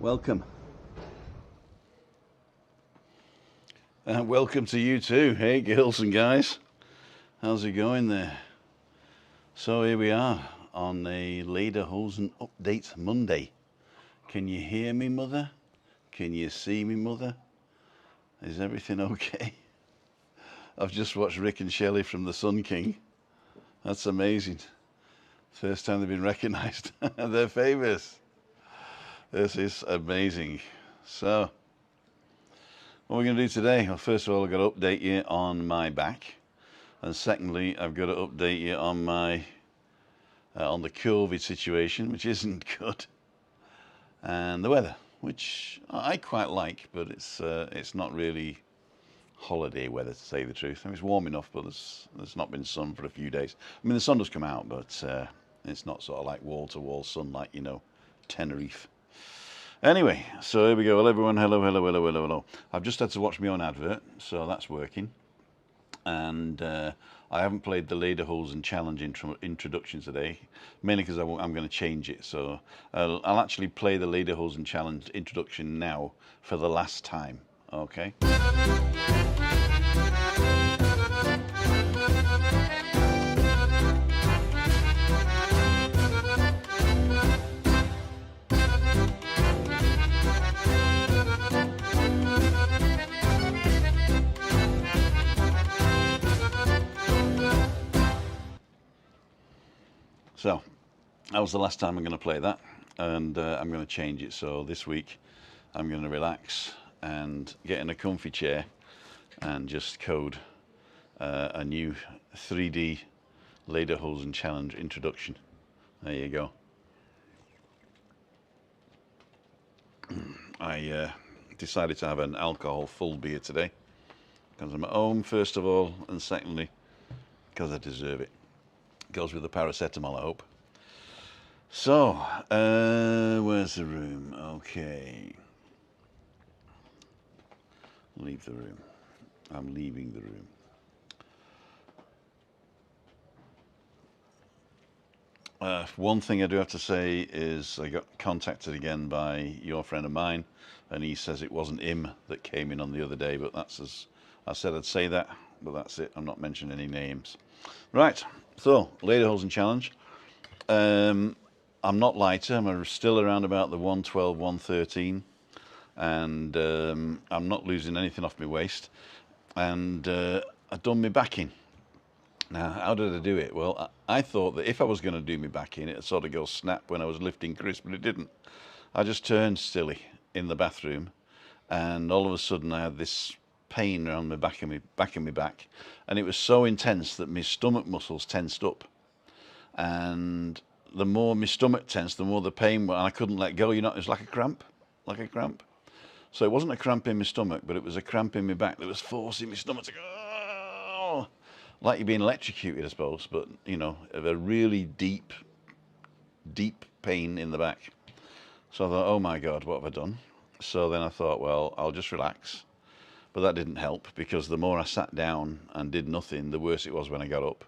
Welcome. Welcome to you too. Hey, girls and guys. How's it going there? So here we are on a Lederhosen update Monday. Can you hear me, mother? Can you see me, mother? Is everything okay? I've just watched Rick and Shelley from The Sun King. That's amazing. First time they've been recognised. They're famous. This is amazing. So, what we're going to do today, well, first of all, I've got to update you on my back. And secondly, I've got to update you on my on the COVID situation, which isn't good. And the weather, which I quite like, but it's not really holiday weather, to say the truth. I mean, it's warm enough, but there's not been sun for a few days. I mean, the sun does come out, but it's not sort of like wall-to-wall sun like, you know, Tenerife. Anyway, so here we go. Well, everyone, hello. I've just had to watch my own advert, so that's working. And I haven't played the Lederhosen challenge introduction today, mainly because I'm going to change it. So I'll actually play the Lederhosen challenge introduction now for the last time, okay? So that was the last time I'm going to play that, and I'm going to change it. So this week I'm going to relax and get in a comfy chair and just code a new 3D Lederhosen challenge introduction. There you go. I decided to have an alcohol full beer today because I'm at home, first of all, and secondly because I deserve it. Goes with the paracetamol, I hope. So, where's the room? Okay. Leave the room. I'm leaving the room. One thing I do have to say is I got contacted again by your friend of mine, and he says it wasn't him that came in on the other day, but that's as I said I'd say that, but that's it. I'm not mentioning any names. Right, so Lederhosen challenge. I'm not lighter. I'm still around about the 112, 113, and I'm not losing anything off my waist. And I've done my back in. Now, how did I do it? Well, I thought that if I was going to do my back in, it'd sort of go snap when I was lifting Chris, but it didn't. I just turned silly in the bathroom, and all of a sudden I had this pain around my back and my back, and it was so intense that my stomach muscles tensed up, and the more my stomach tensed, the more the pain, and I couldn't let go. You know, it was like a cramp. So it wasn't a cramp in my stomach, but it was a cramp in my back that was forcing my stomach to go, oh, like you're being electrocuted, I suppose, but you know, a really deep pain in the back. So I thought, oh my God, what have I done? So then I thought, well, I'll just relax. But that didn't help, because the more I sat down and did nothing, the worse it was when I got up.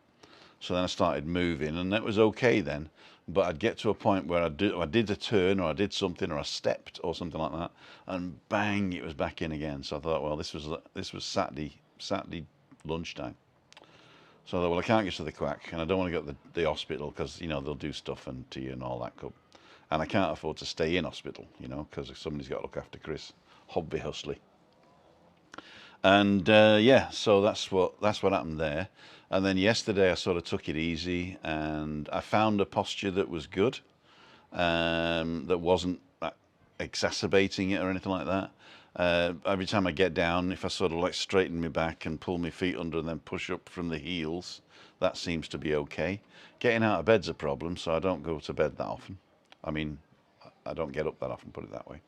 So then I started moving, and that was okay then. But I'd get to a point where I did a turn, or I did something, or I stepped, or something like that, and bang, it was back in again. So I thought, well, this was Saturday lunchtime. So I thought, well, I can't get to the quack, and I don't want to go to the hospital, because you know they'll do stuff to you and all that. And I can't afford to stay in hospital, you know, because somebody's got to look after Chris, obviously. And yeah, so that's what happened there. And then yesterday I sort of took it easy, and I found a posture that was good, that wasn't exacerbating it or anything like that. Every time I get down, if I sort of like straighten my back and pull my feet under and then push up from the heels, that seems to be okay. Getting out of bed's a problem, so I don't go to bed that often. I mean, I don't get up that often, put it that way.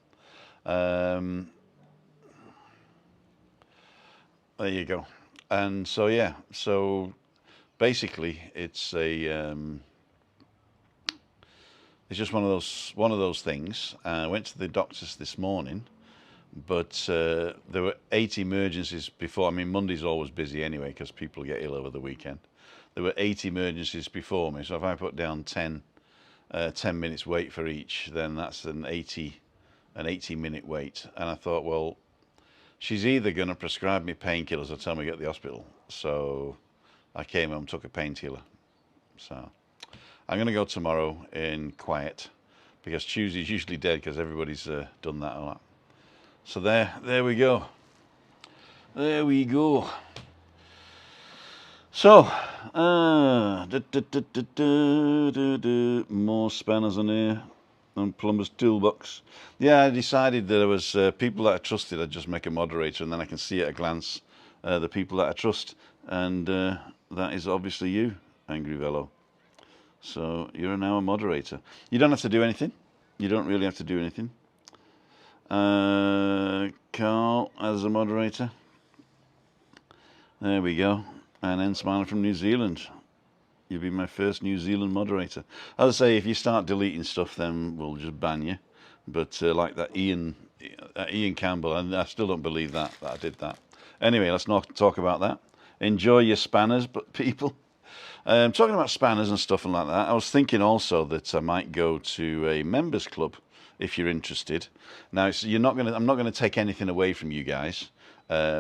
There you go. And so yeah, so basically it's just one of those things. I went to the doctors this morning, but there were 8 emergencies before. I mean, Monday's always busy anyway because people get ill over the weekend. There were 8 emergencies before me, so if I put down 10 minutes wait for each, then that's an 80 an 18-minute wait. And I thought, well, she's either going to prescribe me painkillers or tell me to get to the hospital. So I came home, took a painkiller. So I'm going to go tomorrow in quiet, because Tuesday's usually dead because everybody's done that a lot. So there we go. There we go. So, more spanners on here, and plumber's toolbox. Yeah, I decided that there was people that I trusted. I'd just make a moderator, and then I can see at a glance the people that I trust, and that is obviously you, Angry Velo. So you're now a moderator. You don't have to do anything. You don't really have to do anything. Carl as a moderator. There we go. And then Smiler from New Zealand. You'll be my first New Zealand moderator. As I say, if you start deleting stuff, then we'll just ban you. But like that Ian Campbell, and I still don't believe that I did that. Anyway, let's not talk about that. Enjoy your spanners, but people. Talking about spanners and stuff and like that, I was thinking also that I might go to a members club if you're interested. Now, I'm not going to take anything away from you guys.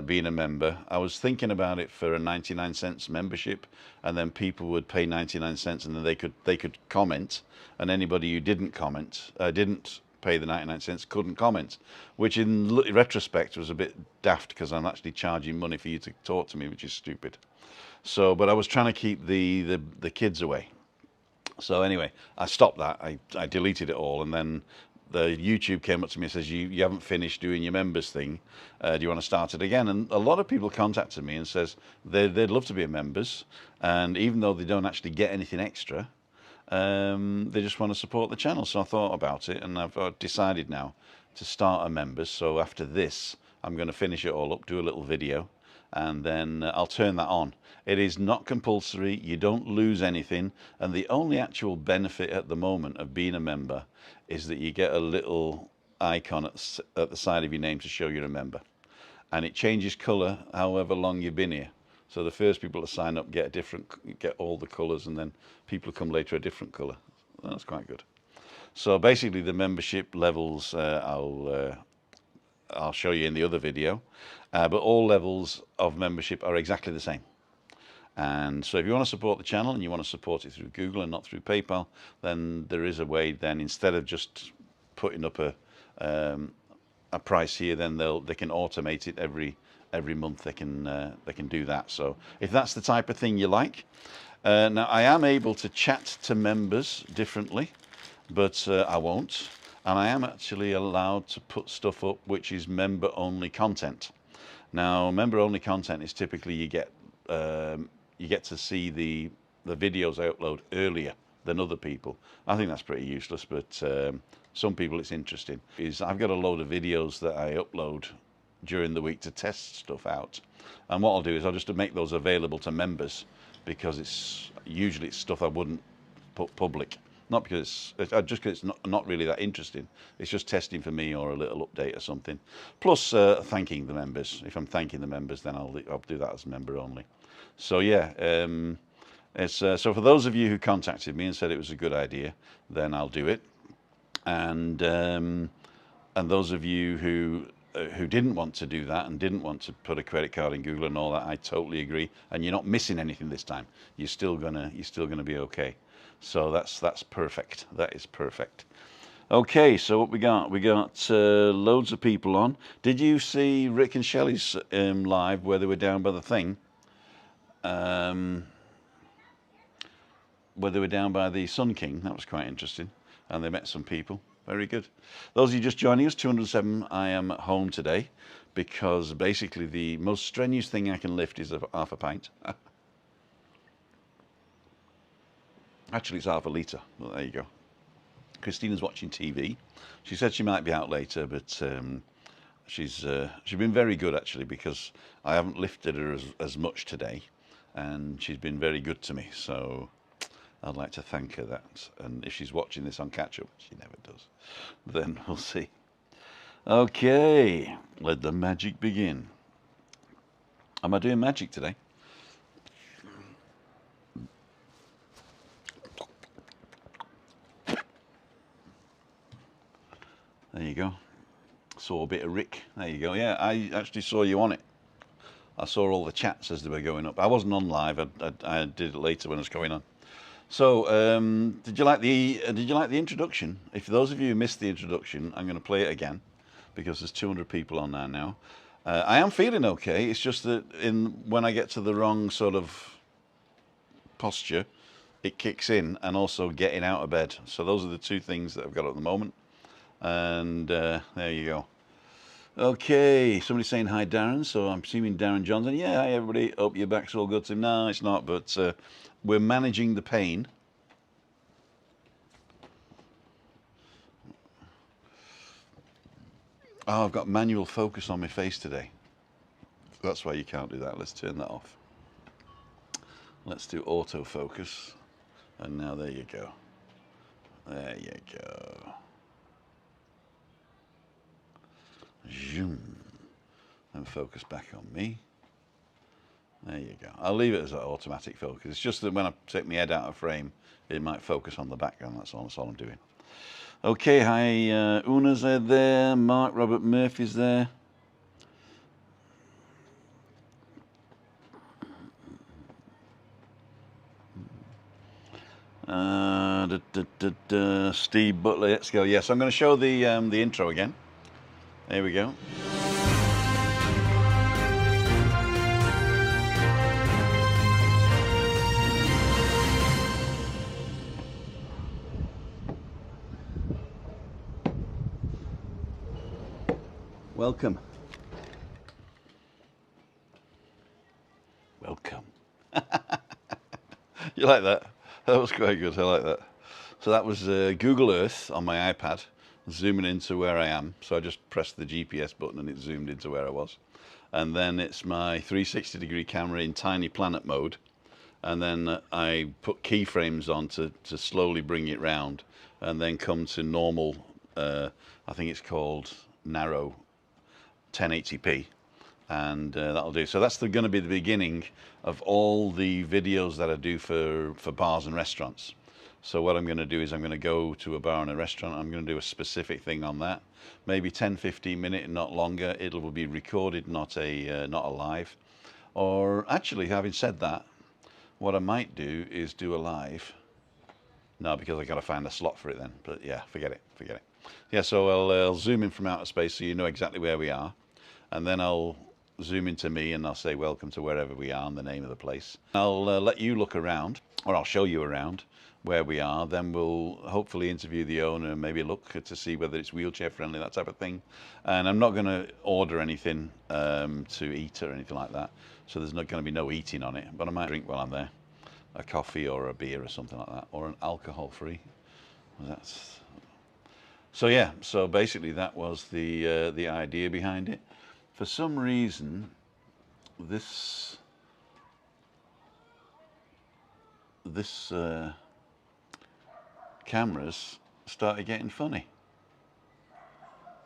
Being a member, I was thinking about it for a 99 cents membership, and then people would pay 99 cents, and then they could comment, and anybody who didn't pay the 99 cents couldn't comment, which in retrospect was a bit daft, because I'm actually charging money for you to talk to me, which is stupid. So, but I was trying to keep the kids away. So anyway, I stopped that. I deleted it all, and then the YouTube came up to me and says, you haven't finished doing your members thing. Do you want to start it again? And a lot of people contacted me and says they'd love to be members, and even though they don't actually get anything extra, they just want to support the channel. So I thought about it, and I've decided now to start a members. So after this, I'm going to finish it all up, do a little video, and then I'll turn that on. It is not compulsory. You don't lose anything, and the only actual benefit at the moment of being a member is that you get a little icon at the side of your name to show you're a member, and it changes colour however long you've been here. So the first people to sign up get all the colours, and then people who come later a different colour. That's quite good. So basically, the membership levels I'll show you in the other video, but all levels of membership are exactly the same. And so if you want to support the channel and you want to support it through Google and not through PayPal, then there is a way. Then instead of just putting up a price here, then they can automate it every month. They can do that. So if that's the type of thing you like, now I am able to chat to members differently, but I won't. And I am actually allowed to put stuff up which is member-only content. Now, member-only content is typically you get to see the videos I upload earlier than other people. I think that's pretty useless, but some people it's interesting. I've got a load of videos that I upload during the week to test stuff out, and what I'll do is I'll just make those available to members, because it's usually stuff I wouldn't put public. Not because just because it's not really that interesting. It's just testing for me, or a little update or something. Plus thanking the members. If I'm thanking the members, then I'll do that as member only. So yeah, so for those of you who contacted me and said it was a good idea, then I'll do it. And those of you who didn't want to do that and didn't want to put a credit card in Google and all that, I totally agree. And you're not missing anything this time. You're still gonna be okay. So that's perfect. That is perfect. Okay, so what we got? We got loads of people on. Did you see Rick and Shelley's live where they were down by the thing? Where they were down by the Sun King. That was quite interesting. And they met some people. Very good. Those of you just joining us, 207, I am at home today, because basically the most strenuous thing I can lift is half a pint. Actually, it's half a litre. Well, there you go. Christina's watching TV. She said she might be out later, but she's been very good, actually, because I haven't lifted her as much today, and she's been very good to me. So I'd like to thank her that. And if she's watching this on catch-up, she never does, then we'll see. Okay, let the magic begin. Am I doing magic today? There you go. saw a bit of Rick. There you go. Yeah, I actually saw you on it. I saw all the chats as they were going up. I wasn't on live. I did it later when it was going on. So, did you like the introduction? If those of you who missed the introduction, I'm going to play it again because there's 200 people on there now. I am feeling okay. It's just that when I get to the wrong sort of posture, it kicks in, and also getting out of bed. So those are the two things that I've got at the moment. And there you go. Okay, somebody's saying hi, Darren. So I'm assuming Darren Johnson. Yeah, hi everybody. Hope your back's all good. No, it's not, but we're managing the pain. Oh, I've got manual focus on my face today. That's why you can't do that. Let's turn that off. Let's do autofocus. And now there you go. There you go. Zoom. And focus back on me. There you go. I'll leave it as an automatic focus. It's just that when I take my head out of frame, it might focus on the background. That's all I'm doing. Okay, hi, Una's there. Mark Robert Murphy's there. Steve Butler, let's go. Yes, I'm going to show the intro again. There we go. Welcome. Welcome. You like that? That was quite good. I like that. So that was Google Earth on my iPad, zooming into where I am. So I just pressed the GPS button and it zoomed into where I was. And then it's my 360-degree camera in tiny planet mode. And then I put keyframes on to slowly bring it round, and then come to normal, I think it's called narrow 1080p. And that'll do. So that's going to be the beginning of all the videos that I do for bars and restaurants. So what I'm going to do is I'm going to go to a bar and a restaurant. I'm going to do a specific thing on that, maybe 10-15 minutes, not longer. It will be recorded, not a live. Or actually, having said that, what I might do is do a live. No, because I got to find a slot for it then. But yeah, forget it. Yeah, so I'll zoom in from outer space so you know exactly where we are, and then I'll zoom into me and I'll say welcome to wherever we are and the name of the place. I'll let you look around, or I'll show you around where we are. Then we'll hopefully interview the owner and maybe look to see whether it's wheelchair friendly, that type of thing. And I'm not going to order anything to eat or anything like that, so there's not going to be no eating on it, but I might drink while I'm there, a coffee or a beer or something like that, or an alcohol free. So yeah, so basically that was the idea behind it. For some reason, this cameras started getting funny,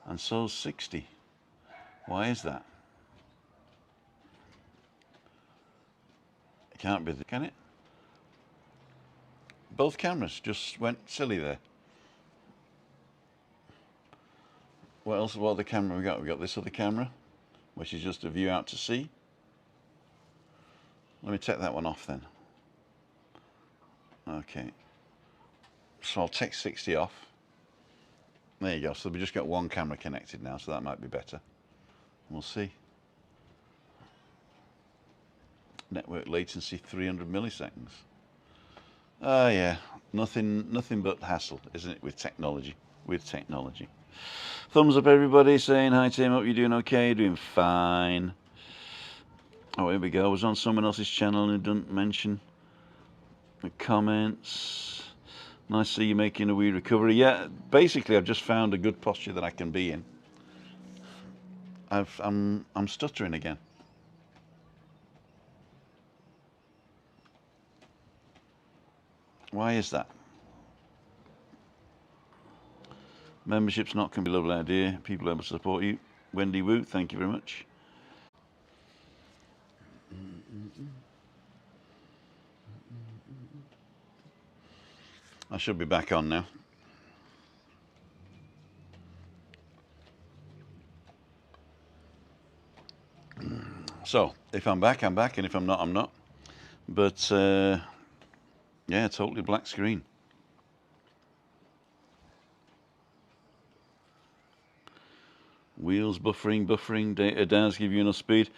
and so's 60. Why is that? It can't be, can it? Both cameras just went silly there. What else? What other camera we got? We got this other camera, which is just a view out to sea. Let me take that one off then. Okay. So I'll take 60 off. There you go. So we just got one camera connected now, so that might be better. We'll see. Network latency 300 milliseconds. Oh yeah, nothing but hassle, isn't it, with technology? Thumbs up, everybody, saying hi, Tim. Hope you're doing okay. Doing fine. Oh, here we go. I was on someone else's channel and didn't mention the comments. Nice to see you making a wee recovery. Yeah, basically, I've just found a good posture that I can be in. I'm stuttering again. Why is that? Membership's not going to be a lovely idea. People able to support you. Wendy Wu, thank you very much. I should be back on now. So if I'm back, I'm back, and if I'm not, I'm not. But yeah, totally black screen. Wheels buffering, data does give you enough speed.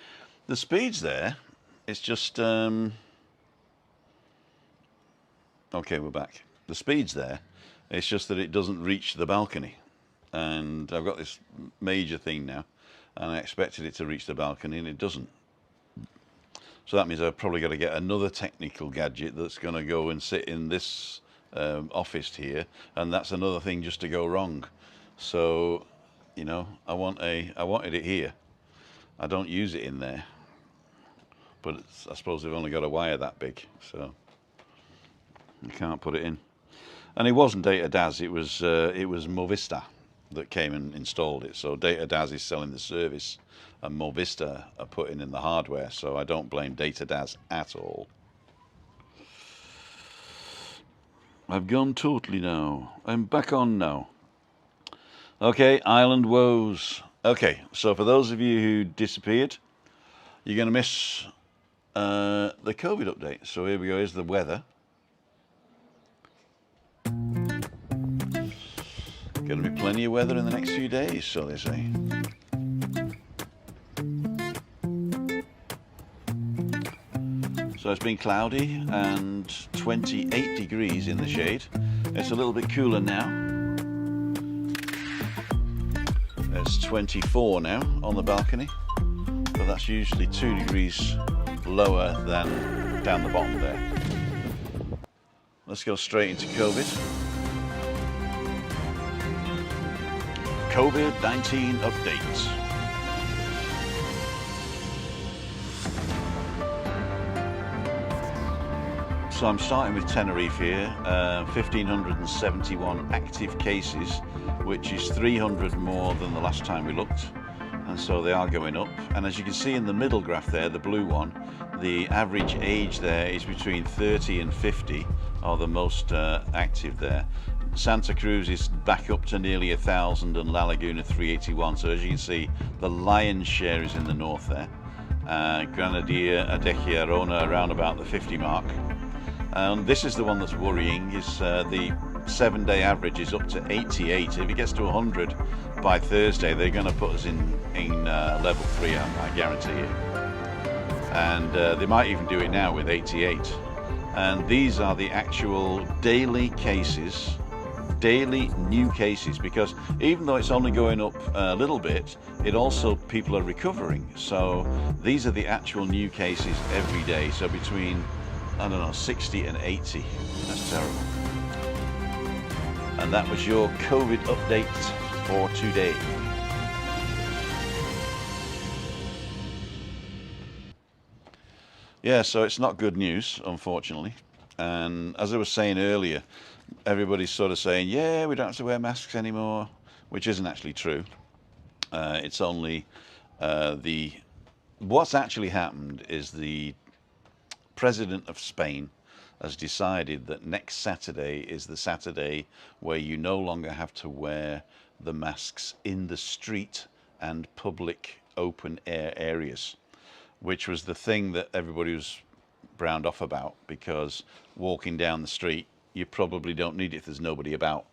The speed's there. It's just okay, we're back. The speed's there. It's just that it doesn't reach the balcony. And I've got this major thing now, and I expected it to reach the balcony, and it doesn't. So that means I've probably got to get another technical gadget that's going to go and sit in this office here, and that's another thing just to go wrong. So, you know, I wanted it here. I don't use it in there, but I suppose they've only got a wire that big, so you can't put it in. And it wasn't Data Daz, it was Movista that came and installed it. So Data Daz is selling the service, and Movista are putting in the hardware. So I don't blame Data Daz at all. I've gone totally now. I'm back on now. Okay, Island Woes. Okay, so for those of you who disappeared, you're going to miss the COVID update. So here we go. Here's the weather. Going to be plenty of weather in the next few days, so they say. So it's been cloudy and 28 degrees in the shade. It's a little bit cooler now. It's 24 now on the balcony, but that's usually 2 degrees lower than down the bottom there. Let's go straight into COVID. COVID-19 updates. So I'm starting with Tenerife here, 1,571 active cases, which is 300 more than the last time we looked, and so they are going up. And as you can see in the middle graph there, the blue one, the average age there is between 30 and 50 are the most active there. Santa Cruz is back up to nearly 1,000 and La Laguna 381. So as you can see, the lion's share is in the north there. Granadilla, Adeje, Arona around about the 50 mark. This is the one that's worrying, is the 7-day average is up to 88. If it gets to 100 by Thursday, they're going to put us in level 3, I guarantee it. And they might even do it now with 88. And these are the actual daily cases, daily new cases, because even though it's only going up a little bit, it also, people are recovering. So these are the actual new cases every day. So between, I don't know, 60 and 80. That's terrible. And that was your COVID update for today. Yeah, so it's not good news, unfortunately. And as I was saying earlier, everybody's sort of saying, yeah, we don't have to wear masks anymore, which isn't actually true. It's only what's actually happened is the President of Spain has decided that next Saturday is the Saturday where you no longer have to wear the masks in the street and public open air areas, which was the thing that everybody was browned off about, because walking down the street, you probably don't need it if there's nobody about.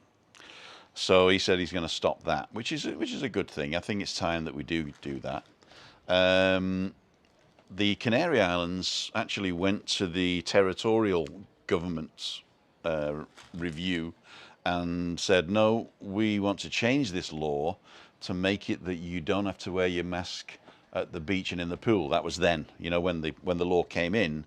So he said he's going to stop that, which is a good thing. I think it's time that we do that. The Canary Islands actually went to the territorial government's review and said, no, we want to change this law to make it that you don't have to wear your mask at the beach and in the pool. That was then, you know, when the law came in,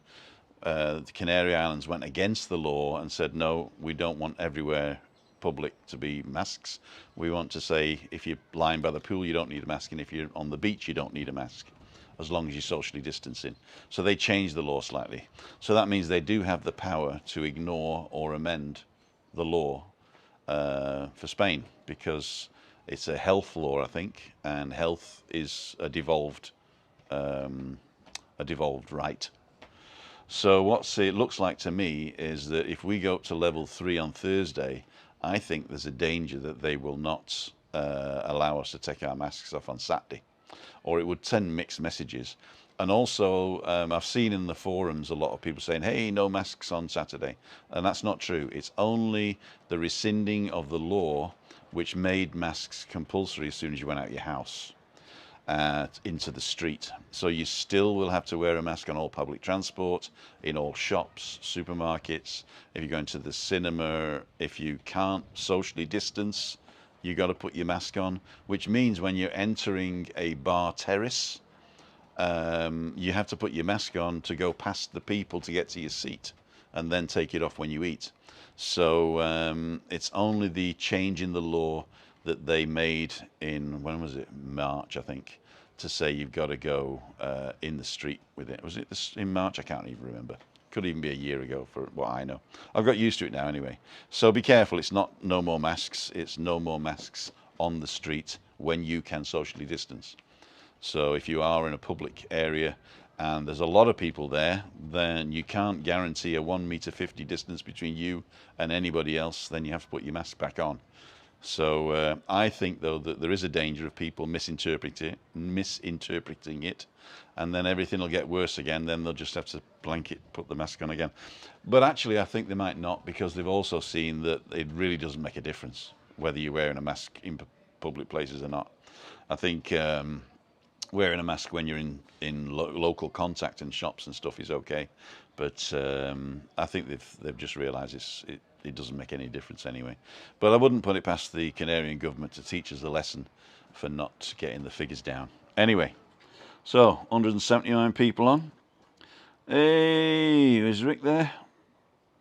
the Canary Islands went against the law and said, no, we don't want everywhere public to be masks. We want to say, if you're lying by the pool, you don't need a mask, and if you're on the beach, you don't need a mask, as long as you're socially distancing. So they changed the law slightly. So that means they do have the power to ignore or amend the law for Spain, because it's a health law, I think, and health is a devolved right. So what it looks like to me is that if we go up to level 3 on Thursday, I think there's a danger that they will not allow us to take our masks off on Saturday, or it would send mixed messages. And also, I've seen in the forums a lot of people saying, hey, no masks on Saturday. And that's not true. It's only the rescinding of the law which made masks compulsory as soon as you went out your house into the street. So you still will have to wear a mask on all public transport, in all shops, supermarkets, if you're going to the cinema. If you can't socially distance, you got to put your mask on, which means when you're entering a bar terrace, you have to put your mask on to go past the people to get to your seat, and then take it off when you eat. So it's only the change in the law that they made in, when was it, March, I think, to say you've got to go in the street with it. Was it in March? I can't even remember. Could even be a year ago for what I know. I've got used to it now anyway. So be careful. It's not no more masks. It's no more masks on the street when you can socially distance. So if you are in a public area and there's a lot of people there, then you can't guarantee a 1.50 meter distance between you and anybody else. Then you have to put your mask back on. So I think, though, that there is a danger of people misinterpreting it, and then everything will get worse again. Then they'll just have to put the mask on again. But actually, I think they might not, because they've also seen that it really doesn't make a difference whether you're wearing a mask in public places or not. I think wearing a mask when you're in local contact in shops and stuff is okay, but I think they've just realised it doesn't make any difference anyway. But I wouldn't put it past the Canarian government to teach us a lesson for not getting the figures down. Anyway, so 179 people on. Hey, is Rick there?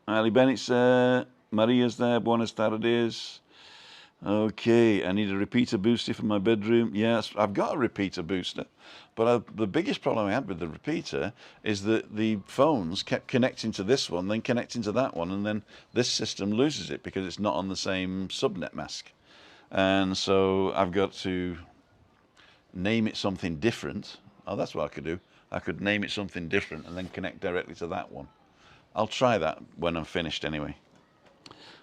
Ali Bennett's there. Maria's there. Buenas tardes. Okay, I need a repeater booster for my bedroom. Yes, I've got a repeater booster, but the biggest problem I had with the repeater is that the phones kept connecting to this one, then connecting to that one, and then this system loses it because it's not on the same subnet mask. And so I've got to name it something different. Oh, that's what I could do. I could name it something different and then connect directly to that one. I'll try that when I'm finished anyway.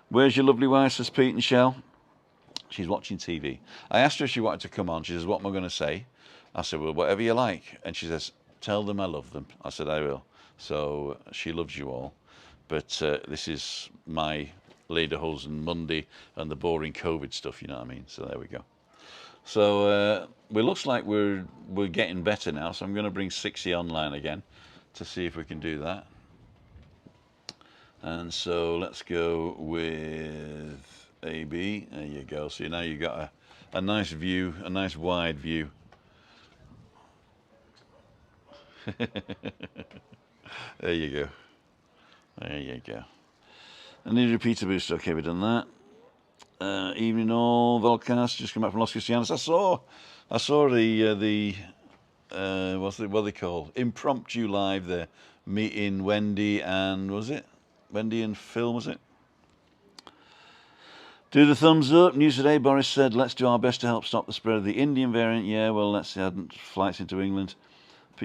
Where's your lovely wife, says Pete and Shell. She's watching TV. I asked her if she wanted to come on. She says, what am I going to say? I said, well, whatever you like. And she says, tell them I love them. I said, I will. So she loves you all. But this is my Lederhosen Monday and the boring COVID stuff, you know what I mean? So there we go. So it looks like we're getting better now. So I'm going to bring 60 online again to see if we can do that. And so let's go with AB. There you go. So now you've got a nice view, a nice wide view. There you go. There you go. I need a repeater boost. Okay, we've done that. Evening all. Volcast just come back from Los Cristianos. I saw the what they call impromptu live there, meeting Wendy and was it Wendy and Phil, was it? Do the thumbs up. News today, Boris said, let's do our best to help stop the spread of the Indian variant. Yeah, well, let's see, flights into England.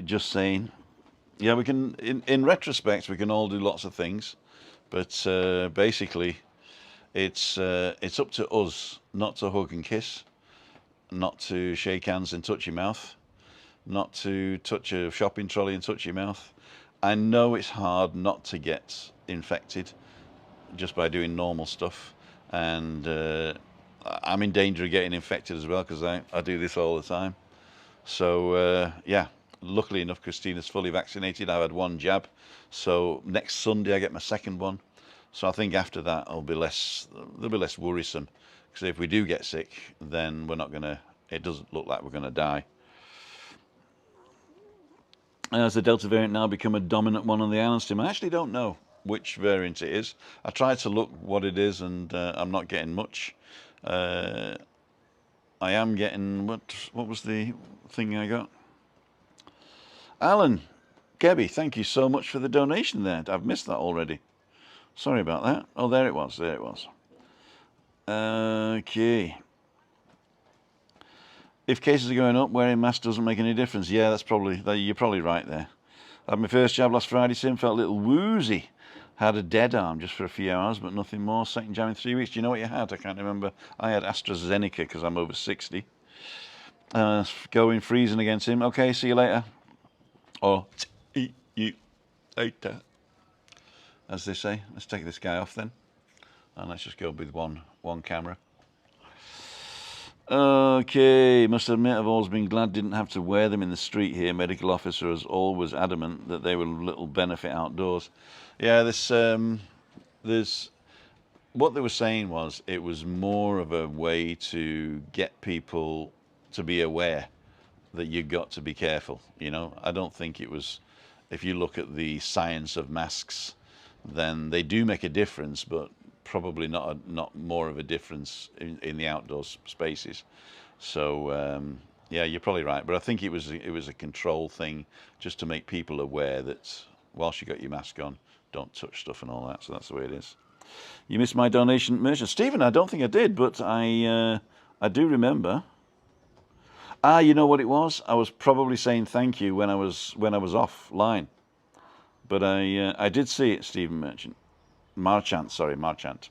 Just saying. Yeah, we can, in retrospect, we can all do lots of things. But basically, it's up to us not to hug and kiss, not to shake hands and touch your mouth, not to touch a shopping trolley and touch your mouth. I know it's hard not to get infected just by doing normal stuff. And I'm in danger of getting infected as well because I do this all the time. So yeah, luckily enough, Christina's fully vaccinated. I've had one jab, so next Sunday I get my second one. So I think after that they'll be less worrisome, because if we do get sick, then it doesn't look like we're gonna die. Has the Delta variant now become a dominant one on the islands, Tim? I actually don't know which variant it is. I tried to look what it is, and I'm not getting much. I am getting, what was the thing I got? Alan, Kebby, thank you so much for the donation there. I've missed that already. Sorry about that. Oh, there it was. There it was. Okay. If cases are going up, wearing masks doesn't make any difference. Yeah, you're probably right there. I had my first jab last Friday, Sim, felt a little woozy. Had a dead arm just for a few hours, but nothing more. Second jab in 3 weeks. Do you know what you had? I can't remember. I had AstraZeneca because I'm over 60. Going freezing against him. Okay, see you later. Or see you later, as they say. Let's take this guy off then, and let's just go with one camera. Okay, must admit I've always been glad didn't have to wear them in the street here. Medical officer is always adamant that they were little benefit outdoors. Yeah, there's what they were saying was it was more of a way to get people to be aware that you've got to be careful. You know, I don't think it was, if you look at the science of masks, then they do make a difference, but probably not more of a difference in the outdoor spaces. So yeah, you're probably right, but I think it was a control thing just to make people aware that whilst you got your mask on, don't touch stuff and all that. So that's the way it is. You missed my donation merchant, Stephen. I don't think I did, but I do remember. Ah, you know what it was? I was probably saying thank you when I was offline, but I did see it, Stephen Marchant. Sorry, Marchant.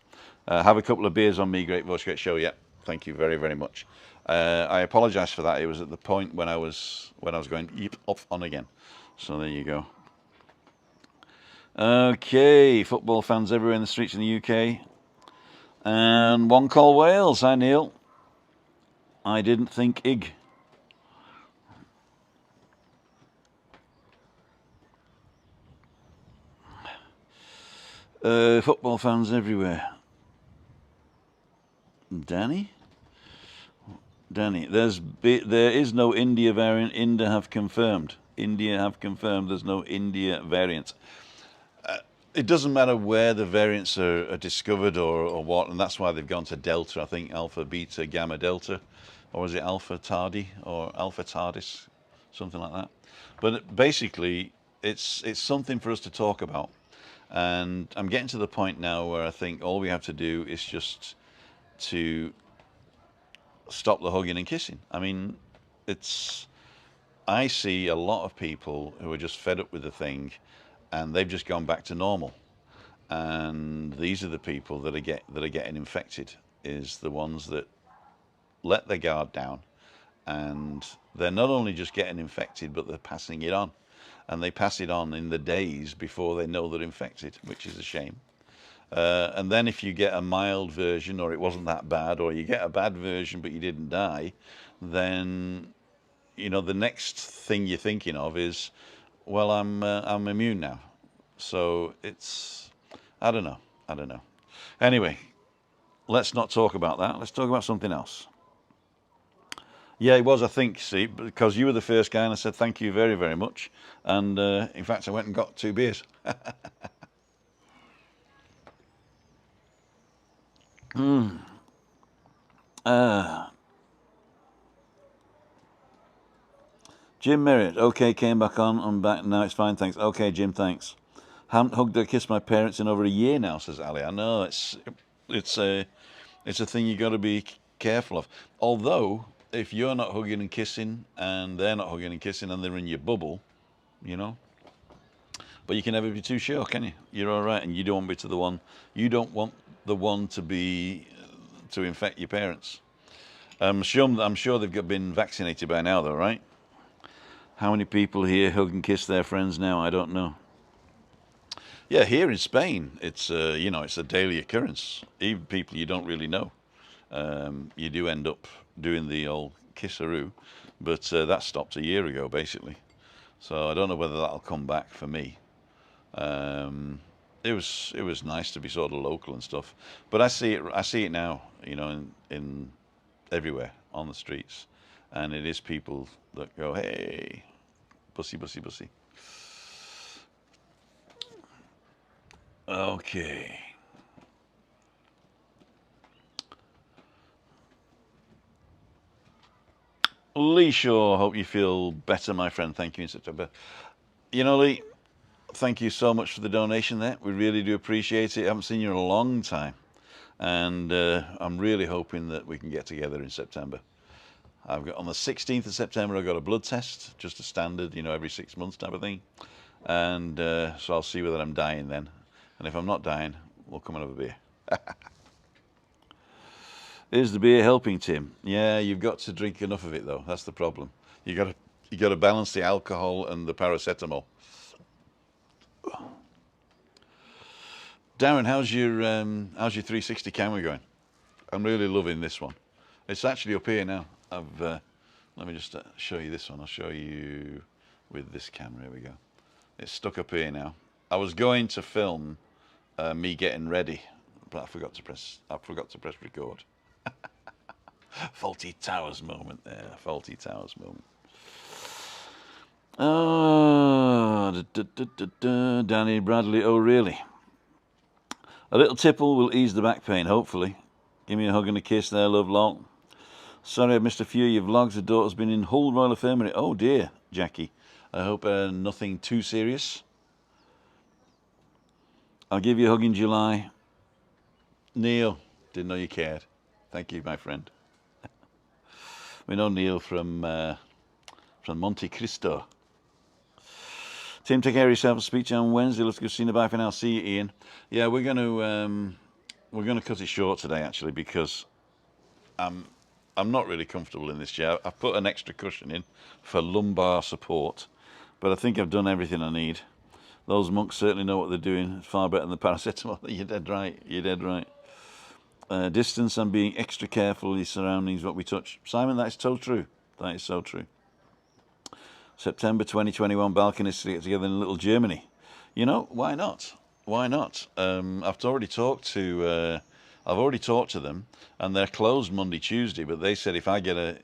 Have a couple of beers on me. Great voice, great show. Yeah, thank you very, very much. I apologise for that. It was at the point when I was going yep, off on again. So there you go. Okay, football fans everywhere in the streets in the UK. And one call Wales. Hi Neil. I didn't think Ig. Football fans everywhere. Danny, there is no India variant. India have confirmed. There's no India variant. It doesn't matter where the variants are discovered or what, and that's why they've gone to Delta. I think Alpha, Beta, Gamma, Delta, or is it Alpha Tardi or Alpha Tardis, something like that. But basically, it's something for us to talk about, and I'm getting to the point now where I think all we have to do is just to stop the hugging and kissing. I mean, I see a lot of people who are just fed up with the thing, and they've just gone back to normal. And these are the people that are getting infected. Is the ones that let their guard down, and they're not only just getting infected, but they're passing it on, and they pass it on in the days before they know they're infected, which is a shame. And then if you get a mild version, or it wasn't that bad, or you get a bad version but you didn't die, then you know the next thing you're thinking of is, well, I'm immune now. So it's, I don't know. Anyway, let's not talk about that. Let's talk about something else. Yeah, it was, I think, see, because you were the first guy, and I said thank you very, very much. And in fact, I went and got 2 beers. Jim Merritt, okay, came back on. I'm back now. It's fine, thanks. Okay, Jim, thanks. Haven't hugged or kissed my parents in over a year now, says Ali. I know it's a thing you got to be careful of. Although, if you're not hugging and kissing, and they're not hugging and kissing, and they're in your bubble, you know. But you can never be too sure, can you? You're all right, and you don't want to be the one. You don't want the one to infect your parents. I'm sure they've been vaccinated by now, though, right? How many people here hug and kiss their friends now? I don't know. Yeah, here in Spain, it's it's a daily occurrence. Even people you don't really know, you do end up doing the old kisseroo, but that stopped a year ago, basically. So I don't know whether that'll come back for me. It was nice to be sort of local and stuff, but I see it now, you know, in everywhere on the streets, and it is people that go, hey, bussy, bussy, bussy. Okay. Lee Shaw, hope you feel better, my friend. Thank you in September. You know, Lee, thank you so much for the donation there. We really do appreciate it. I haven't seen you in a long time. And I'm really hoping that we can get together in September. I've got on the 16th of September, I've got a blood test, just a standard, you know, every 6 months type of thing. And so I'll see whether I'm dying then. And if I'm not dying, we'll come and have a beer. Is the beer helping, Tim? Yeah, you've got to drink enough of it, though. That's the problem. You got You got to balance the alcohol and the paracetamol. Darren, how's your 360 camera going? I'm really loving this one. It's actually up here now. Let me just show you this one. I'll show you with this camera. Here we go. It's stuck up here now. I was going to film me getting ready, but I forgot to press record. Faulty Towers moment there. Faulty Towers moment. Oh, Danny Bradley. Oh, really? A little tipple will ease the back pain, hopefully. Give me a hug and a kiss there, love, long. Sorry I've missed a few of your vlogs. The daughter's been in Hull Royal Infirmary. Oh dear, Jackie. I hope nothing too serious. I'll give you a hug in July. Neil, didn't know you cared. Thank you, my friend. We know Neil from Monte Cristo. Tim, take care of yourself. Speak to you on Wednesday. Let's go see you. Bye for now. See you, Ian. Yeah, we're gonna cut it short today, actually, because I'm not really comfortable in this chair. I've put an extra cushion in for lumbar support, but I think I've done everything I need. Those monks certainly know what they're doing. It's far better than the paracetamol. You're dead right. You're dead right. Distance and being extra careful of your surroundings, what we touch. Simon, that is so true. That is so true. September 2021, balconists to get together in Little Germany. You know, why not? Why not? I've already talked to them, and they're closed Monday, Tuesday. But they said if I get a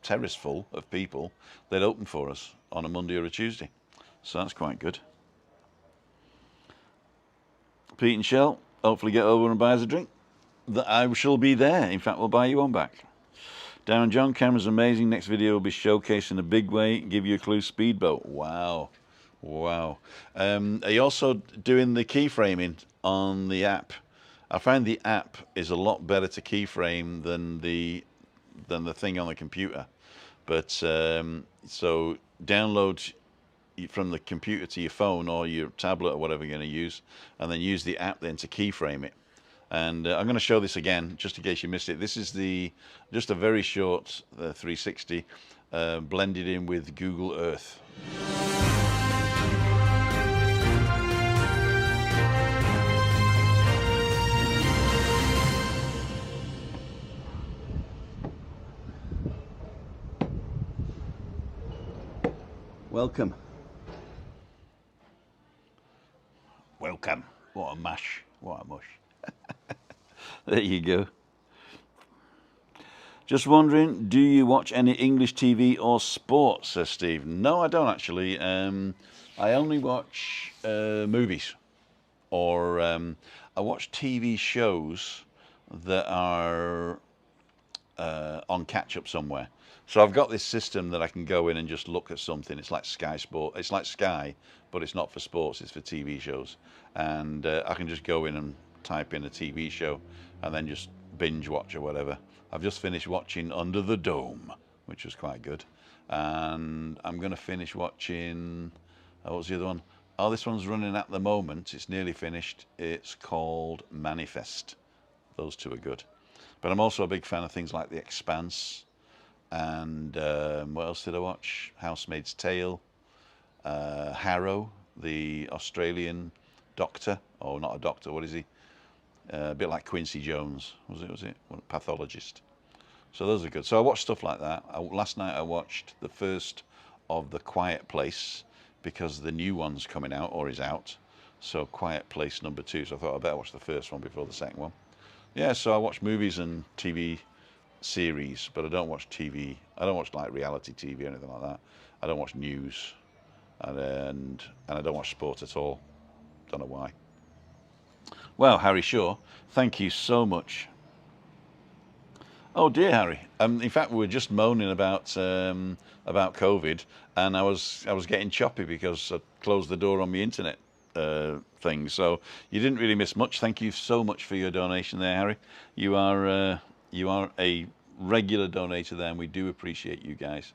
terrace full of people, they'd open for us on a Monday or a Tuesday. So that's quite good. Pete and Shell, hopefully get over and buy us a drink. I shall be there. In fact, we'll buy you one back. Darren John, camera's amazing. Next video will be showcased in a big way. Give you a clue, speedboat. Wow. Wow. Are you also doing the keyframing on the app? I find the app is a lot better to keyframe than the thing on the computer. But so download from the computer to your phone or your tablet or whatever you're going to use, and then use the app then to keyframe it. And I'm going to show this again just in case you missed it. This is just a very short 360 blended in with Google Earth. Welcome. Welcome. What a mash. What a mush. There you go. Just wondering, do you watch any English TV or sports, says Steve? No, I don't actually. I only watch movies, or I watch TV shows that are on catch-up somewhere. So I've got this system that I can go in and just look at something. It's like Sky Sport. It's like Sky, but it's not for sports. It's for TV shows. And I can just go in and type in a TV show and then just binge watch or whatever. I've just finished watching Under the Dome, which was quite good. And I'm going to finish watching, what was the other one? Oh, this one's running at the moment. It's nearly finished. It's called Manifest. Those two are good. But I'm also a big fan of things like The Expanse. And what else did I watch? Housemaid's Tale. Harrow, the Australian doctor. Oh, not a doctor, what is he? A bit like Quincy Jones, was it? Pathologist. So those are good. So I watched stuff like that. Last night I watched the first of The Quiet Place, because the new one's coming out, or is out. So Quiet Place #2. So I thought I'd better watch the first one before the second one. Yeah, so I watch movies and TV series, but I don't watch TV. I don't watch like reality TV or anything like that. I don't watch news, and I don't watch sport at all. Don't know why. Well, Harry Shaw, thank you so much. Oh dear, Harry. In fact, we were just moaning about COVID, and I was getting choppy because I closed the door on my internet thing. So you didn't really miss much. Thank you so much for your donation there, Harry. You are a regular donator there, and we do appreciate you guys.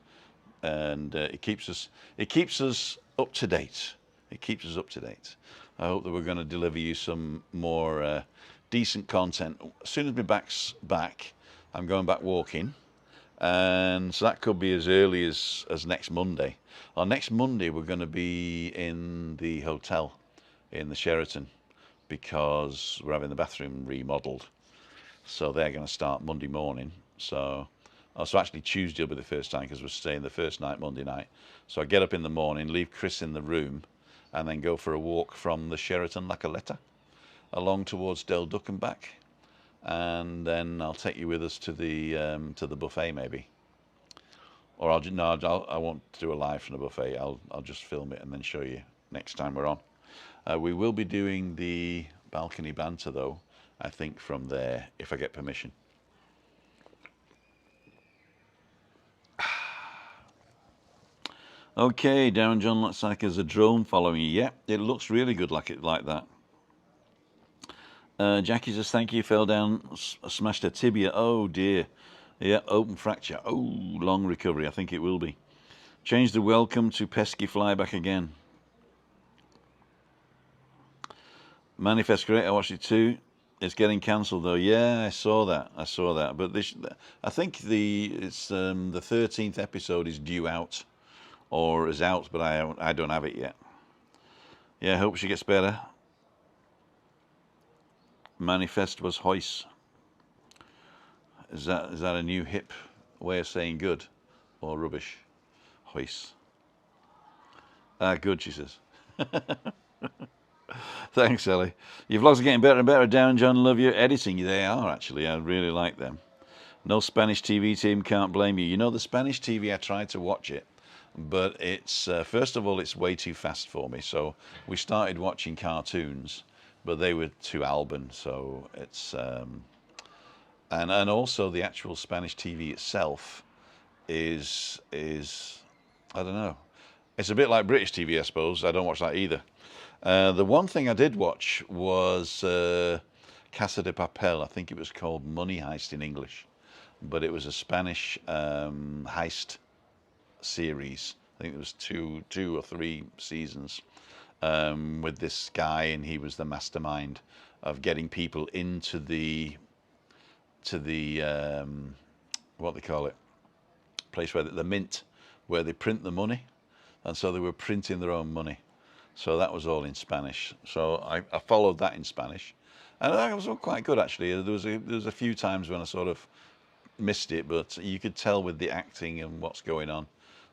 And it keeps us up to date. It keeps us up to date. I hope that we're going to deliver you some more decent content. As soon as my back's back, I'm going back walking, And so that could be as early as next Monday. Well, next Monday we're going to be in the hotel in the Sheraton because we're having the bathroom remodeled. So they're going to start Monday morning. So actually Tuesday will be the first time because we're staying the first night Monday night. So I get up in the morning, leave Chris in the room, and then go for a walk from the Sheraton La Caleta along towards Del Duc and back. And then I'll take you with us to the buffet maybe. Or I won't do a live from the buffet. I'll just film it and then show you next time we're on. We will be doing the balcony banter though, I think from there, if I get permission. Okay, Darren John looks like there's a drone following you. Yeah, it looks really good like that. Jackie says, thank you, fell down, smashed a tibia. Oh dear. Yeah, open fracture. Oh, long recovery, I think it will be. Change the welcome to pesky flyback again. Manifest great, I watched it too. It's getting cancelled though. Yeah, I saw that. But I think the 13th episode is due out, or is out, but I don't have it yet. Yeah, I hope she gets better. Manifest was hoist. Is that a new hip way of saying good or rubbish? Hoist. Good, she says. Thanks, Ellie. Your vlogs are getting better and better. Darren, John, love you. Editing, they are actually. I really like them. No Spanish TV team, can't blame you. You know, the Spanish TV, I tried to watch it, but it's first of all, it's way too fast for me. So we started watching cartoons, but they were too Alban. So it's and also the actual Spanish TV itself is I don't know. It's a bit like British TV, I suppose. I don't watch that either. The one thing I did watch was Casa de Papel. I think it was called Money Heist in English, but it was a Spanish heist series. I think it was two or three seasons with this guy, and he was the mastermind of getting people into the what they call it, place where the mint, where they print the money, and so they were printing their own money. So that was all in Spanish. So I followed that in Spanish, and that was all quite good actually. There was a few times when I sort of missed it, but you could tell with the acting and what's going on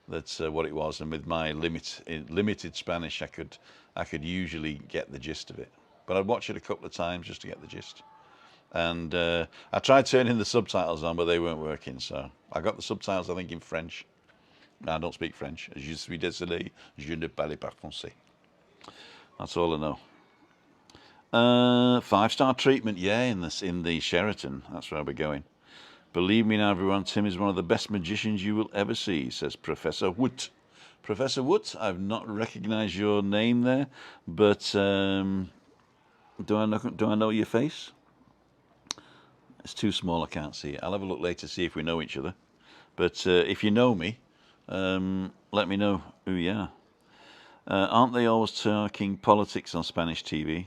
that's what it was. And with my limited Spanish, I could usually get the gist of it. But I'd watch it a couple of times just to get the gist. And I tried turning the subtitles on, but they weren't working. So I got the subtitles, I think, in French. No, I don't speak French. Je suis désolé, je ne parle pas français. That's all I know. 5-star treatment, yeah, in the Sheraton. That's where we're going. Believe me now, everyone, Tim is one of the best magicians you will ever see, says Professor Wood. Professor Wood, I've not recognised your name there, but do I know your face? It's too small, I can't see it. I'll have a look later, see if we know each other. But if you know me, let me know who you are. Aren't they always talking politics on Spanish TV?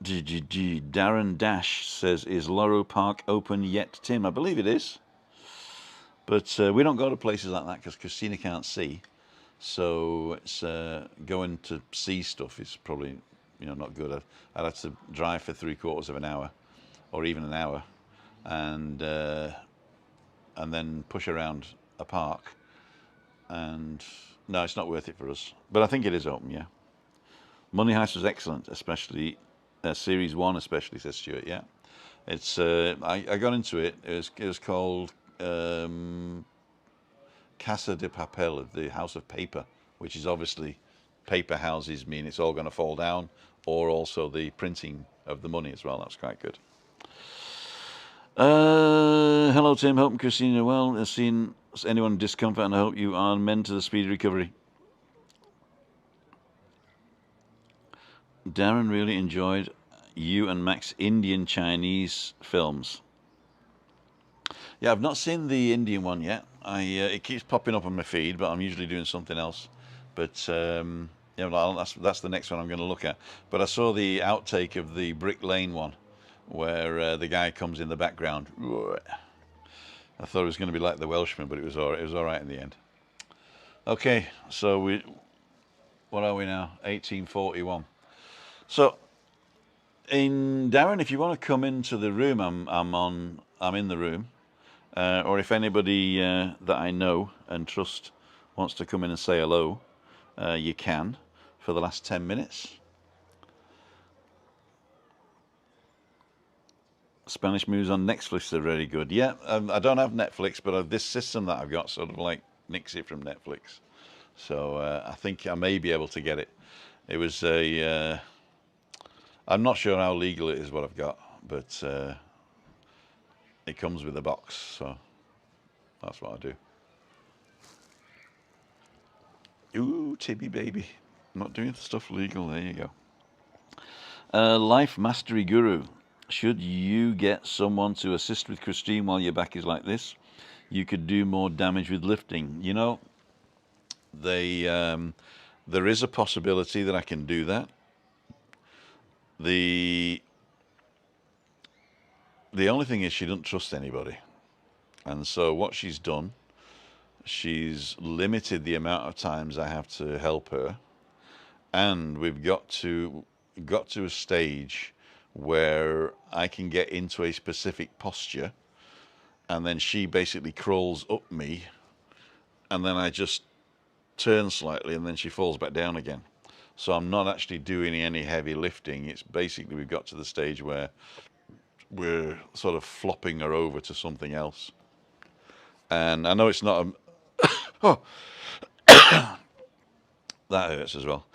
Darren Dash says, is Loro Park open yet, Tim? I believe it is. But we don't go to places like that because Christina can't see. So it's going to see stuff is probably not good. I'd have to drive for 3/4 of an hour or even an hour and then push around a park. And no, it's not worth it for us. But I think it is open, yeah. Money Heist was excellent, especially Series 1, especially, says Stuart, yeah. It's I got into it. It was called Casa de Papel, the House of Paper, which is obviously paper houses mean it's all going to fall down, or also the printing of the money as well. That's quite good. Hello, Tim. Hope Christina well. Has seen anyone in discomfort, and I hope you are men to the speedy recovery. Darren really enjoyed you and Mac's Indian Chinese films. Yeah, I've not seen the Indian one yet. It keeps popping up on my feed, but I'm usually doing something else. But yeah, that's the next one I'm going to look at. But I saw the outtake of the Brick Lane one, where the guy comes in the background. I thought it was going to be like the Welshman, but it was all right. It was all right in the end. Okay, so what are we now? 1841. So, Darren, if you want to come into the room, I'm in the room. Or if anybody that I know and trust wants to come in and say hello, you can for the last 10 minutes. Spanish movies on Netflix are really good. Yeah, I don't have Netflix, but this system that I've got sort of like nicks it from Netflix. So I think I may be able to get it. It was I'm not sure how legal it is what I've got, but it comes with a box, so that's what I do. Ooh, Tibby baby. I'm not doing stuff legal, there you go. Life Mastery Guru. Should you get someone to assist with Christine while your back is like this, you could do more damage with lifting. You know, there is a possibility that I can do that. The only thing is she doesn't trust anybody. And so what she's done, she's limited the amount of times I have to help her. And we've got to a stage where I can get into a specific posture, and then she basically crawls up me, and then I just turn slightly, and then she falls back down again. So I'm not actually doing any heavy lifting. It's basically we've got to the stage where we're sort of flopping her over to something else. And I know it's not oh, that hurts as well.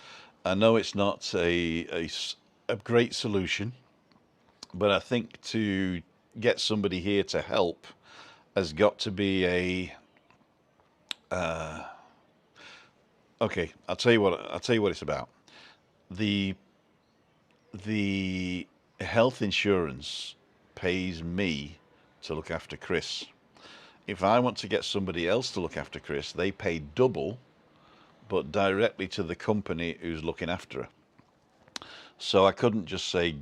I know it's not a great solution, but I think to get somebody here to help has got to be a okay. I'll tell you what it's about. The health insurance pays me to look after Chris. If I want to get somebody else to look after Chris, they pay double, but directly to the company who's looking after her. So I couldn't just say,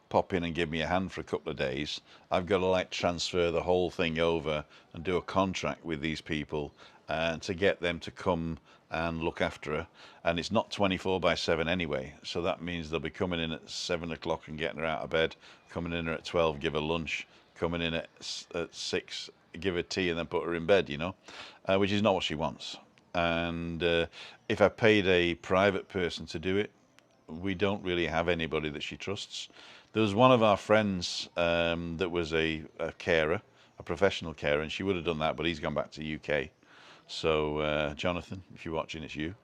pop in and give me a hand for a couple of days. I've got to like transfer the whole thing over and do a contract with these people and to get them to come and look after her. And it's not 24/7 anyway. So that means they'll be coming in at 7 o'clock and getting her out of bed, coming in at 12, give her lunch, coming in at 6, give her tea and then put her in bed, which is not what she wants. And if I paid a private person to do it, we don't really have anybody that she trusts. There was one of our friends that was a carer, a professional carer, and she would have done that, but he's gone back to UK. So Jonathan, if you're watching, it's you.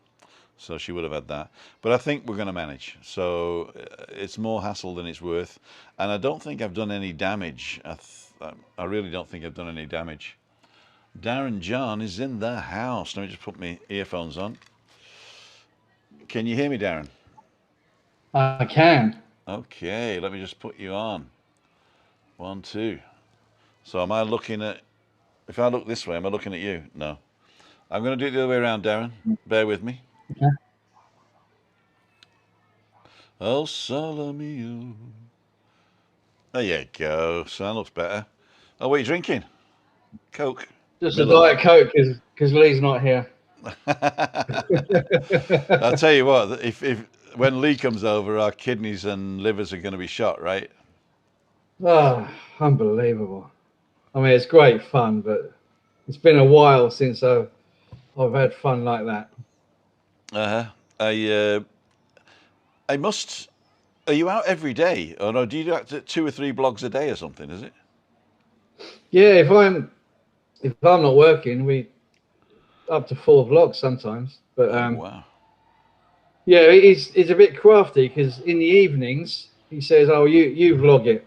So she would have had that. But I think we're going to manage. So it's more hassle than it's worth. And I don't think I've done any damage. I really don't think I've done any damage. Darren John is in the house. Let me just put my earphones on. Can you hear me, Darren? I can. Okay, let me just put you on. 1, 2. So am I looking at... If I look this way, am I looking at you? No. I'm going to do it the other way around, Darren. Bear with me. Okay. Oh, solo mio. There you go. So that looks better. Oh, what are you drinking? Coke? Just Miller a Diet Lite. Coke because Lee's not here. I'll tell you what, if when Lee comes over, our kidneys and livers are going to be shot, right? Oh, unbelievable. I mean, it's great fun, but it's been a while since I've had fun like that. I must. Are you out every day, or no? Do you do 2 or 3 blogs a day or something? Is it? Yeah, if I'm not working, we up to 4 vlogs sometimes. But Oh wow. yeah, he's a bit crafty because in the evenings he says, "Oh, you vlog it,"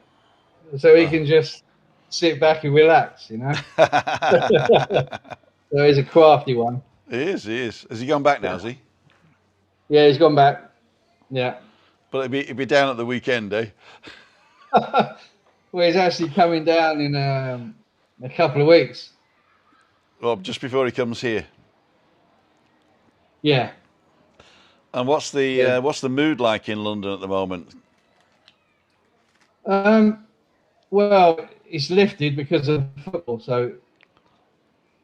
so he can just sit back and relax, So he's a crafty one. He is. He is. Has he gone back now? Has he? Yeah, he's gone back. Yeah. But he'd be down at the weekend, eh? Well, he's actually coming down in a couple of weeks. Well, just before he comes here. Yeah. And what's the mood like in London at the moment? Well, it's lifted because of football, so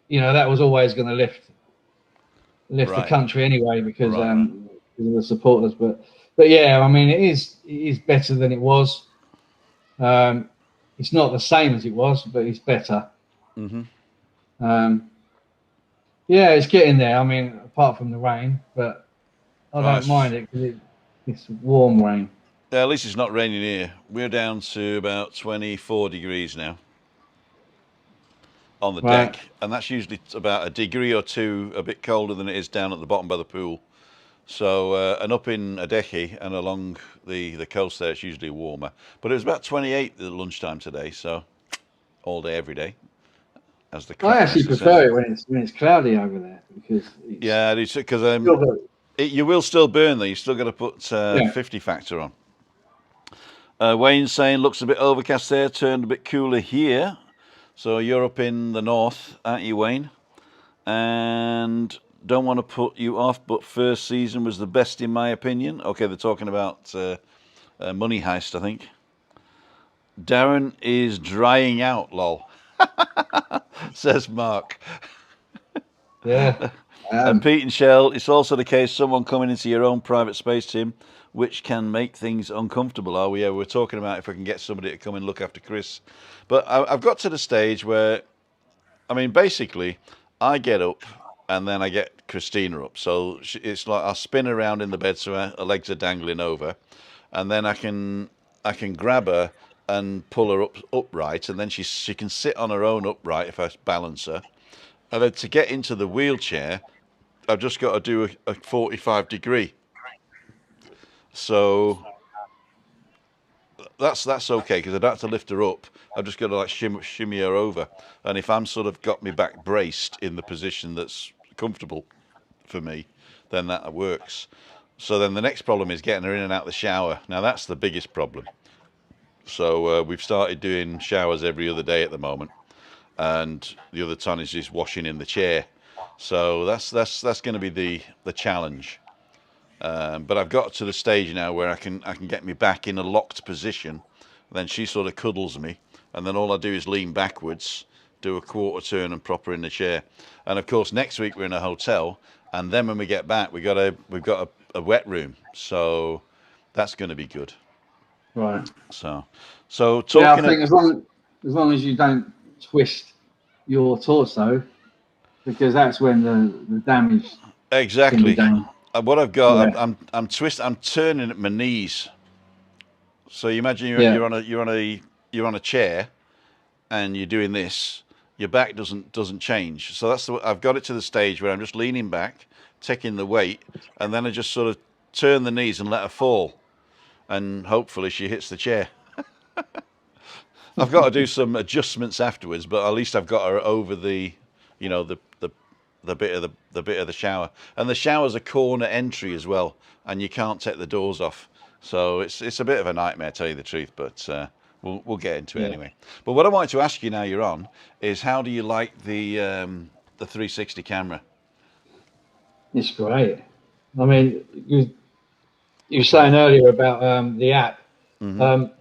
you know, that was always going to lift the Right. country anyway because Right. because of the supporters. But yeah, I mean, it is better than it was. It's not the same as it was, but it's better. Mm-hmm. Um, yeah, it's getting there. I mean, apart from the rain, but I don't mind it because it's warm rain. Yeah, at least it's not raining here. We're down to about 24 degrees now on the Right. deck, and that's usually about a degree or two a bit colder than it is down at the bottom by the pool. So, and up in Adeje and along the coast there, it's usually warmer. But it was about 28 at lunchtime today, so all day, every day, as the I crap actually master says. prefer it when it's cloudy over there because it's Yeah, because still got, you will still burn though. You still got to put yeah. 50 factor on. Wayne's saying looks a bit overcast there, turned a bit cooler here. So you're up in the north, aren't you, Wayne? And don't want to put you off, but first season was the best in my opinion. Okay, they're talking about Money Heist, I think. Darren is drying out, lol, says Mark. Yeah. And Pete and Shell, it's also the case someone coming into your own private space, Tim, which can make things uncomfortable. Oh, yeah, we're talking about if I can get somebody to come and look after Chris. But I've got to the stage where, I mean, basically, I get up and then I get Christina up. So it's like I'll spin around in the bed so her legs are dangling over, and then I can grab her and pull her upright, and then she can sit on her own upright if I balance her. And then to get into the wheelchair, I've just got to do a 45 degree. So that's okay because I don't have to lift her up. I've just got to like shimmy her over. And if I'm sort of got my back braced in the position that's comfortable for me, then that works. So then the next problem is getting her in and out of the shower. Now that's the biggest problem. So we've started doing showers every other day at the moment, and the other time is just washing in the chair. So that's going to be the challenge. But I've got to the stage now where I can get me back in a locked position. Then she sort of cuddles me, and then all I do is lean backwards, do a quarter turn, and prop her in the chair. And of course, next week we're in a hotel, and then when we get back, we've got a wet room, so that's going to be good. Right. So Yeah, I talking think as long as you don't twist your torso, because that's when the damage can be exactly done. what I've got, Yeah. I'm turning at my knees. So you imagine Yeah. you're on a chair and you're doing this, your back doesn't change. So I've got it to the stage where I'm just leaning back, taking the weight, and then I just sort of turn the knees and let her fall, and hopefully she hits the chair. I've got to do some adjustments afterwards, but at least I've got her over the, you know, the bit of the bit of the shower, and the shower's a corner entry as well, and you can't take the doors off. So it's a bit of a nightmare, to tell you the truth, but we'll get into it Yeah. anyway. But what I wanted to ask you now you're on is how do you like the 360 camera? It's great. I mean, you were saying earlier about the app. Hmm. Um,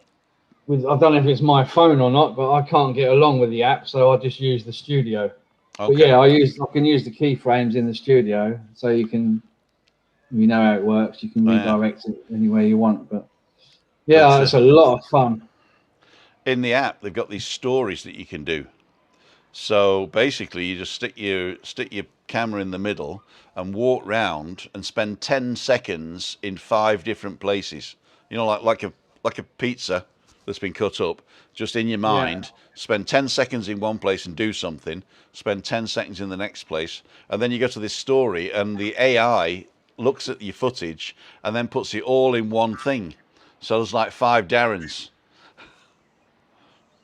I don't know if it's my phone or not, but I can't get along with the app, so I just use the studio. But Okay. yeah, I can use the keyframes in the studio, so you know how it works. You can Oh, yeah. redirect it anywhere you want. But But yeah, it's a lot of fun. in the app, they've got these stories that you can do. So basically, you just stick your camera in the middle and walk round and spend 10 seconds in 5 different places. You know, like a pizza that's been cut up. Just in your Yeah. mind, spend 10 seconds in one place and do something. Spend 10 seconds in the next place, and then you go to this story, and the AI looks at your footage and then puts it all in one thing. So there's like 5 Darrens.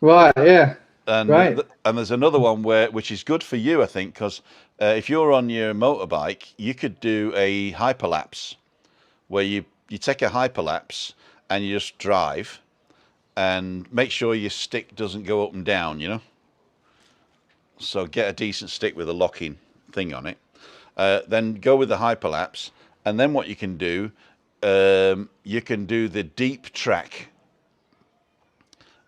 Right. Yeah. And Great. and there's another one which is good for you, I think, because if you're on your motorbike, you could do a hyperlapse where you take a hyperlapse and you just drive and make sure your stick doesn't go up and down, you know. So get a decent stick with a locking thing on it. Then go with the hyperlapse, and then what you can do, you can do the deep track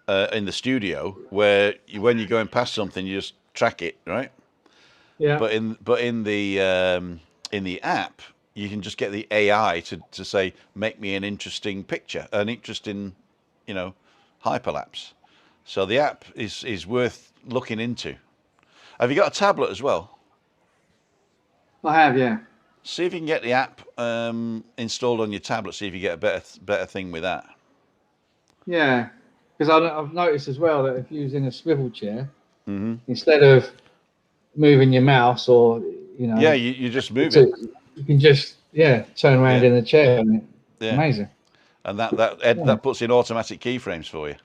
in the studio where when you're going past something, you just track it, right? Yeah. But in the app, you can just get the AI to say, make me an interesting picture, an interesting, hyperlapse. So the app is worth looking into. Have you got a tablet as well? I have, yeah. See if you can get the app installed on your tablet. See if you get a better thing with that. Yeah. Because I've noticed as well that if you're using a swivel chair, Hmm. instead of moving your mouse or, Yeah, you just move it's it. you can just, turn around Yeah, in the chair and it's yeah, amazing. and Yeah. that puts in automatic keyframes for you.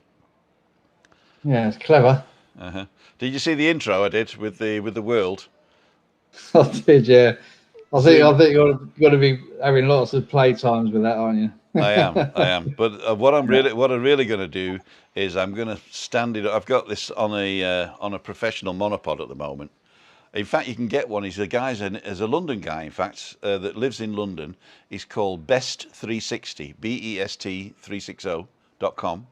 Yeah, it's clever. Uh-huh. Did you see the intro I did with the world? I did, yeah. Zoom. I think you're got to be having lots of play times with that, aren't you? I am. But what I'm really going to do is I'm going to stand it. I've got this on a professional monopod at the moment. In fact, you can get one. He's a London guy, in fact, that lives in London. He's called Best360, BEST360.com.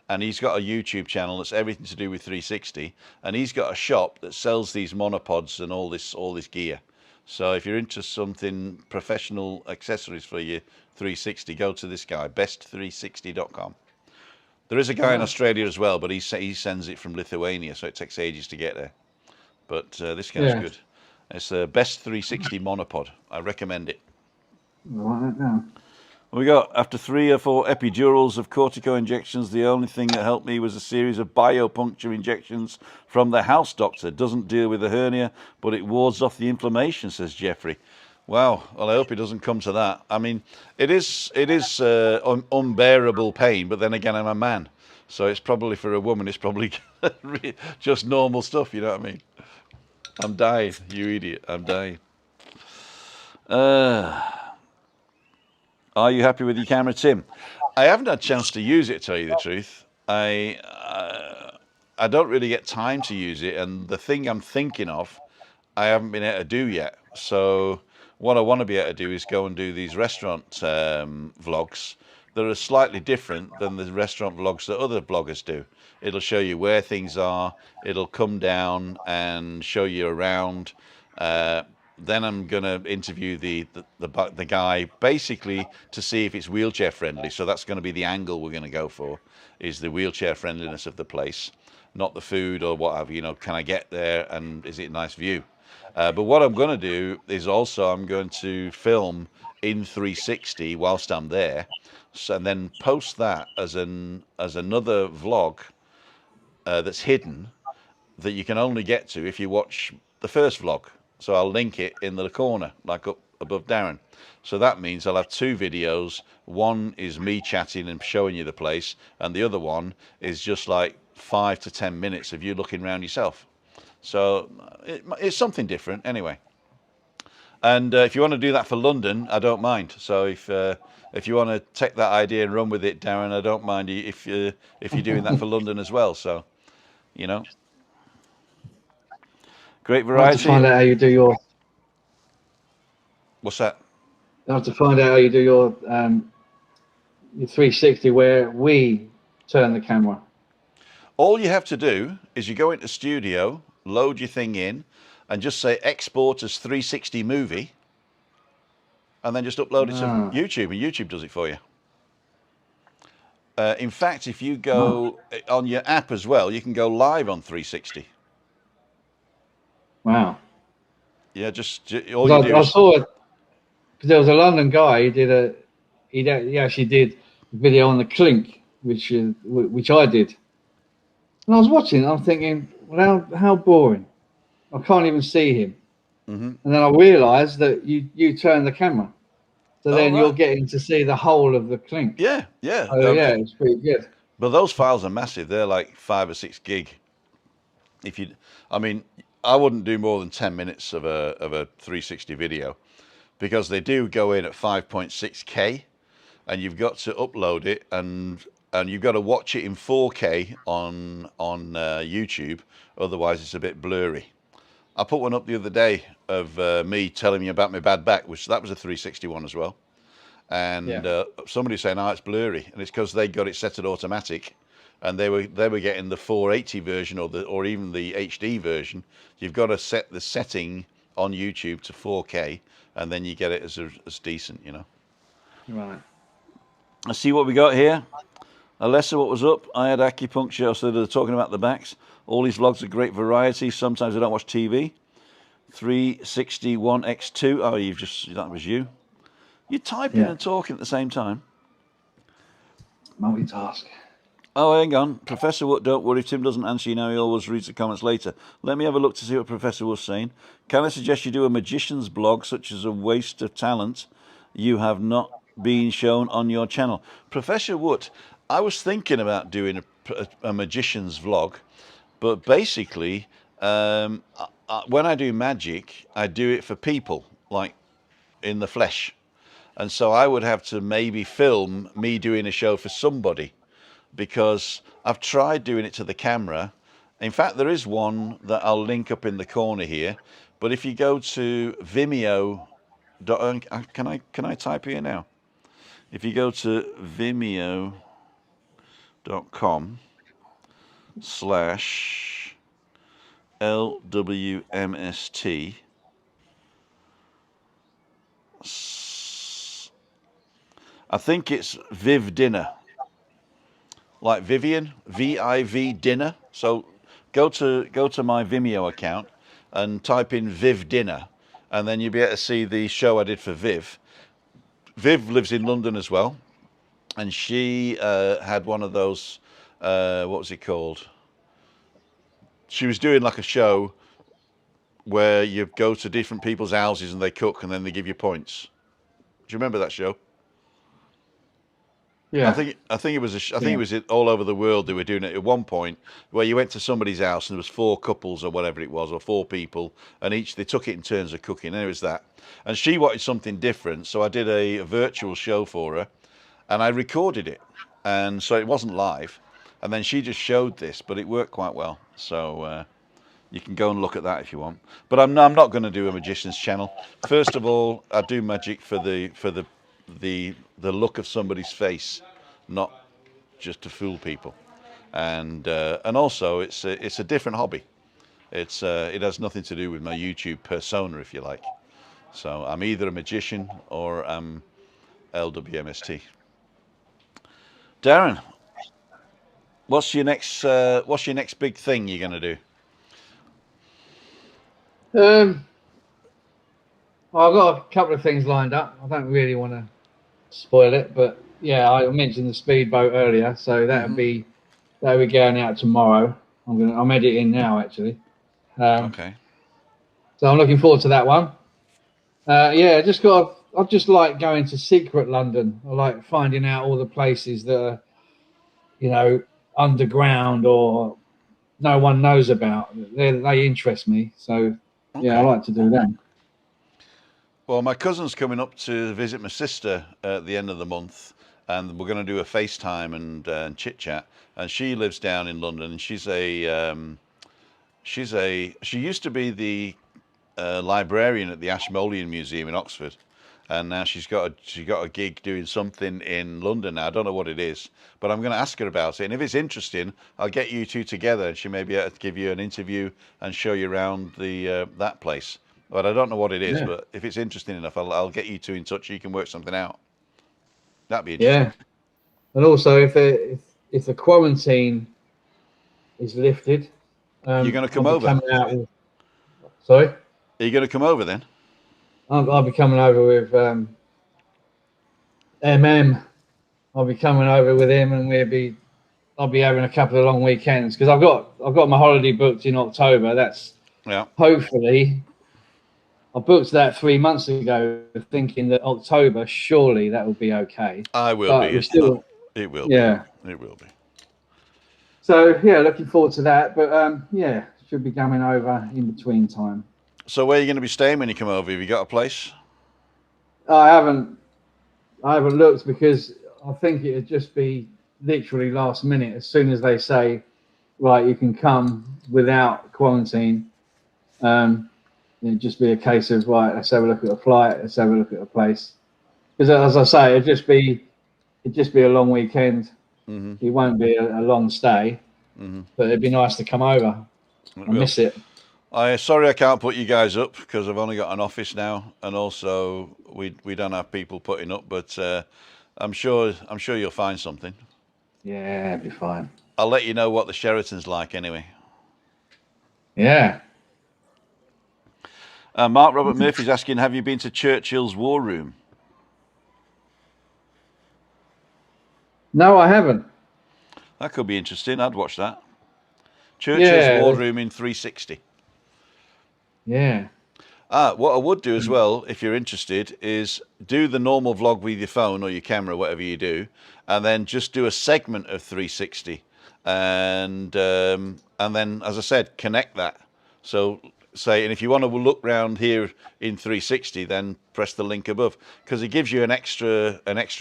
And he's got a YouTube channel that's everything to do with 360. And he's got a shop that sells these monopods and all this gear. So if you're into something professional accessories for your 360, go to this guy, Best360.com. There is a guy in Oh, Australia as well, but he sends it from Lithuania, so it takes ages to get there. But this guy's yeah. good. It's a Best 360 monopod. I recommend it. I'll write that down. We got, after 3 or 4 epidurals of cortico injections, the only thing that helped me was a series of biopuncture injections from the house doctor. Doesn't deal with the hernia, but it wards off the inflammation, says Jeffrey. Wow. Well, I hope it doesn't come to that. I mean, it is unbearable pain, but then again, I'm a man. So it's probably, for a woman, it's probably just normal stuff, you know what I mean? I'm dying, you idiot. I'm dying. Are you happy with your camera, Tim? I haven't had a chance to use it, to tell you the truth. I don't really get time to use it, and the thing I'm thinking of, I haven't been able to do yet. So what I want to be able to do is go and do these restaurant vlogs that are slightly different than the restaurant vlogs that other bloggers do. It'll show you where things are. It'll come down and show you around. Then I'm going to interview the guy, basically to see if it's wheelchair friendly. So that's going to be the angle we're going to go for, is the wheelchair friendliness of the place, not the food or what have you. Can I get there and is it a nice view? But what I'm going to do is also I'm going to film in 360 whilst I'm there, and then post that as another vlog that's hidden, that you can only get to if you watch the first vlog. So I'll link it in the corner, like up above Darren. So that means I'll have 2 videos. One is me chatting and showing you the place, and the other one is just like 5 to 10 minutes of you looking around yourself. So it's something different anyway. And if you want to do that for London, I don't mind. So if you want to take that idea and run with it, Darren, I don't mind if you're doing that for London as well. So, great I have to variety. find out how you do your. What's that? I have to find out how you do your 360 where we turn the camera. All you have to do is you go into Studio, load your thing in, and just say export as 360 movie, and then just upload it to Ah, YouTube, and YouTube does it for you. In fact, if you oh, go on your app as well, you can go live on 360. wow. Yeah, all you Because do I is. saw it because there was a London guy. He actually did a video on the clink, which I did. And I was watching. I'm thinking, well, how boring. I can't even see him. Hmm. And then I realised that you turn the camera, so Oh, then you're right. getting to see the whole of the clink. Yeah, yeah. Oh yeah, it's pretty good. But those files are massive. They're like 5 or 6 gig. If you, I mean, I wouldn't do more than 10 minutes of a 360 video, because they do go in at 5.6K, and you've got to upload it, and you've got to watch it in 4K on YouTube. Otherwise, it's a bit blurry. I put one up the other day of me telling me about my bad back, which that was a 361 as well. And Yeah. somebody saying, "Oh, it's blurry," and it's because they got it set at automatic, and they were getting the 480 version or even the HD version. You've got to set the setting on YouTube to 4K, and then you get it as decent, you know. Right. Let's see what we got here. Alessa, what was up? I had acupuncture, so they're talking about the backs. All these vlogs are great variety. Sometimes I don't watch TV. 361X2. Oh, that was you. You're typing and talking at the same time. Multitask. Oh, hang on. Professor Wood, don't worry. Tim doesn't answer you now. He always reads the comments later. Let me have a look to see what Professor was saying. Can I suggest you do a magician's blog, such as a waste of talent you have not been shown on your channel? Professor Wood, I was thinking about doing a magician's vlog, but basically, when I do magic, I do it for people, like in the flesh. And so I would have to maybe film me doing a show for somebody, because I've tried doing it to the camera. In fact, there is one that I'll link up in the corner here. But if you go to Vimeo, can I type here now? If you go to vimeo.com/LWMST, I think it's Viv Dinner, like Vivian, VIV Dinner. So go to my Vimeo account and type in Viv Dinner, and then you'll be able to see the show I did for Viv. Viv lives in London as well, and she had one of those, what was it called? She was doing like a show where you go to different people's houses and they cook and then they give you points. Do you remember that show? Yeah. I think it was it was all over the world. They were doing it at one point where you went to somebody's house and there was 4 couples or whatever it was, or 4 people, and each they took it in turns of cooking. And it was that, and she wanted something different, so I did a virtual show for her, and I recorded it, and so it wasn't live, and then she just showed this, but it worked quite well. So you can go and look at that if you want. But I'm not going to do a magician's channel. First of all, I do magic for the look of somebody's face, not just to fool people. And also it's a different hobby. It has nothing to do with my YouTube persona, if you like. So I'm either a magician or I'm LWMST. Darren, what's your next big thing you're going to do? Well, I've got a couple of things lined up. I don't really want to spoil it, but yeah, I mentioned the speedboat earlier, so that'll be going out tomorrow. I'm editing now, actually. Okay. So I'm looking forward to that one. Yeah, I just like going to secret London. I like finding out all the places that are, you know, underground or no one knows about. They interest me. So yeah, I like to do that. Well, my cousin's coming up to visit my sister at the end of the month, and we're going to do a FaceTime and chit chat. And she lives down in London, and she used to be the librarian at the Ashmolean Museum in Oxford, and now she's got a gig doing something in London now. I don't know what it is, but I'm going to ask her about it. And if it's interesting, I'll get you two together, and she may be able to give you an interview and show you around that place. But I don't know what it is. Yeah. But if it's interesting enough, I'll get you two in touch. You can work something out. That'd be interesting. Yeah, and also if the quarantine is lifted, you're going to come over. Sorry. Are you going to come over then? I'll be coming over with MM. I'll be coming over with him, and I'll be having a couple of long weekends because I've got my holiday booked in October. That's hopefully. I booked that 3 months ago, thinking that October, surely that will be okay. I will be. It will. Yeah, it will be. So yeah, looking forward to that. But yeah, should be coming over in between time. So where are you going to be staying when you come over? Have you got a place? I haven't looked because I think it'd just be literally last minute. As soon as they say, right, you can come without quarantine. It'd just be a case of, right, let's have a look at a flight, let's have a look at a place. Because as I say, it'd just be a long weekend. It won't be a long stay, but it'd be nice to come over. I miss it. Sorry I can't put you guys up because I've only got an office now, and also we don't have people putting up. But I'm sure you'll find something. Yeah, it'd be fine. I'll let you know what the Sheraton's like anyway. Yeah. Mark Robert Murphy's asking, have you been to Churchill's War Room? No, I haven't. That could be interesting. I'd watch that. Churchill's War Room in 360. Yeah. What I would do as well, if you're interested, is do the normal vlog with your phone or your camera, whatever you do, and then just do a segment of 360, and then, as I said, connect that. So say, and if you want to look round here in 360, then press the link above, because it gives you an extra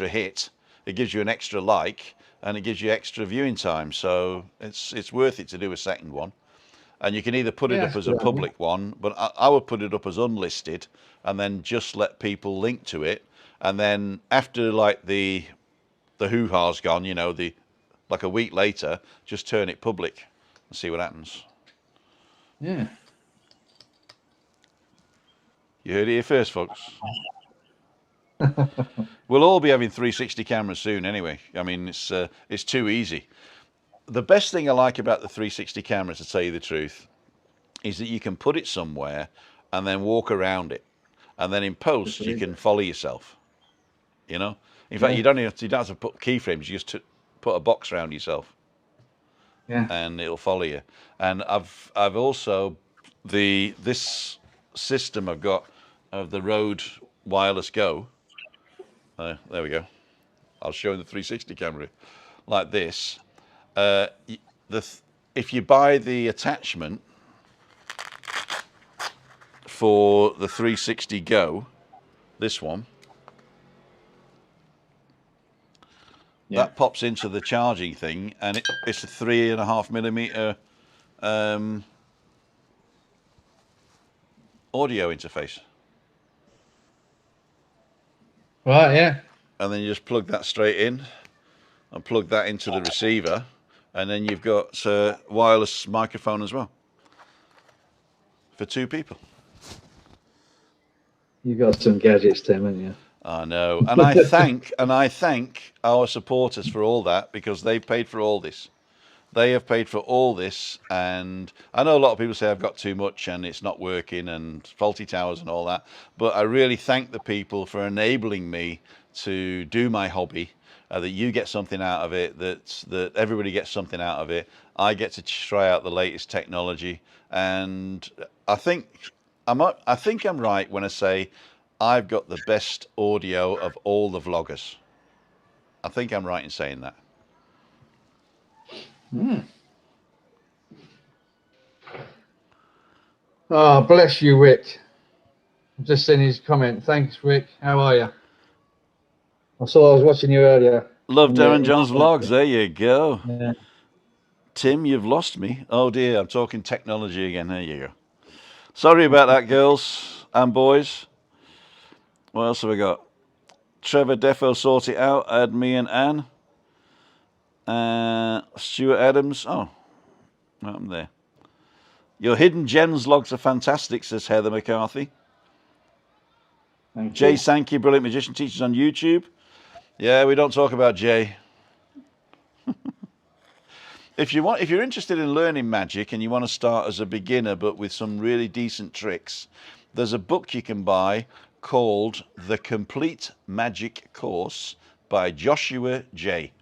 hit, it gives you an extra like, and it gives you extra viewing time. So it's worth it to do a second one. And you can either put it up as a public one, but I would put it up as unlisted, and then just let people link to it. And then after like the hoo-ha's gone, you know, like a week later, just turn it public and see what happens. Yeah. You heard it here first, folks. We'll all be having 360 cameras soon anyway. I mean, it's too easy. The best thing I like about the 360 camera, to tell you the truth, is that you can put it somewhere and then walk around it, and then in post you can follow yourself. You know, in fact, you don't have to put keyframes. You just put a box around yourself, and it'll follow you. And I've also this system I've got of the Rode Wireless Go. There we go. I'll show you the 360 camera like this. If you buy the attachment for the 360 Go, this one, that pops into the charging thing, and it's a 3.5mm audio interface. Right, yeah. And then you just plug that straight in and plug that into the receiver, and then you've got a wireless microphone as well for two people. You got some gadgets, Tim, haven't you? I know, and I thank our supporters for all that, because they've paid for all this. They have paid for all this, and I know a lot of people say I've got too much and it's not working and faulty towers and all that, but I really thank the people for enabling me to do my hobby, that you get something out of it, that everybody gets something out of it. I get to try out the latest technology, and I think I'm right when I say I've got the best audio of all the vloggers. I think I'm right in saying that. Oh, bless you, Rick. I've just seen his comment. Thanks, Rick. How are you? I was watching you earlier. Love Darren John's vlogs. There you go. Yeah. Tim, you've lost me. Oh dear, I'm talking technology again. There you go. Sorry about that, girls and boys. What else have we got? Trevor Defo, sort it out. Add me and Anne. Stuart Adams. Oh, what happened there? Your hidden gems logs are fantastic, says Heather McCarthy. Jay Sankey, brilliant magician, teaches on YouTube. Yeah, we don't talk about Jay. If you're interested in learning magic and you want to start as a beginner but with some really decent tricks, there's a book you can buy called The Complete Magic Course by Joshua J.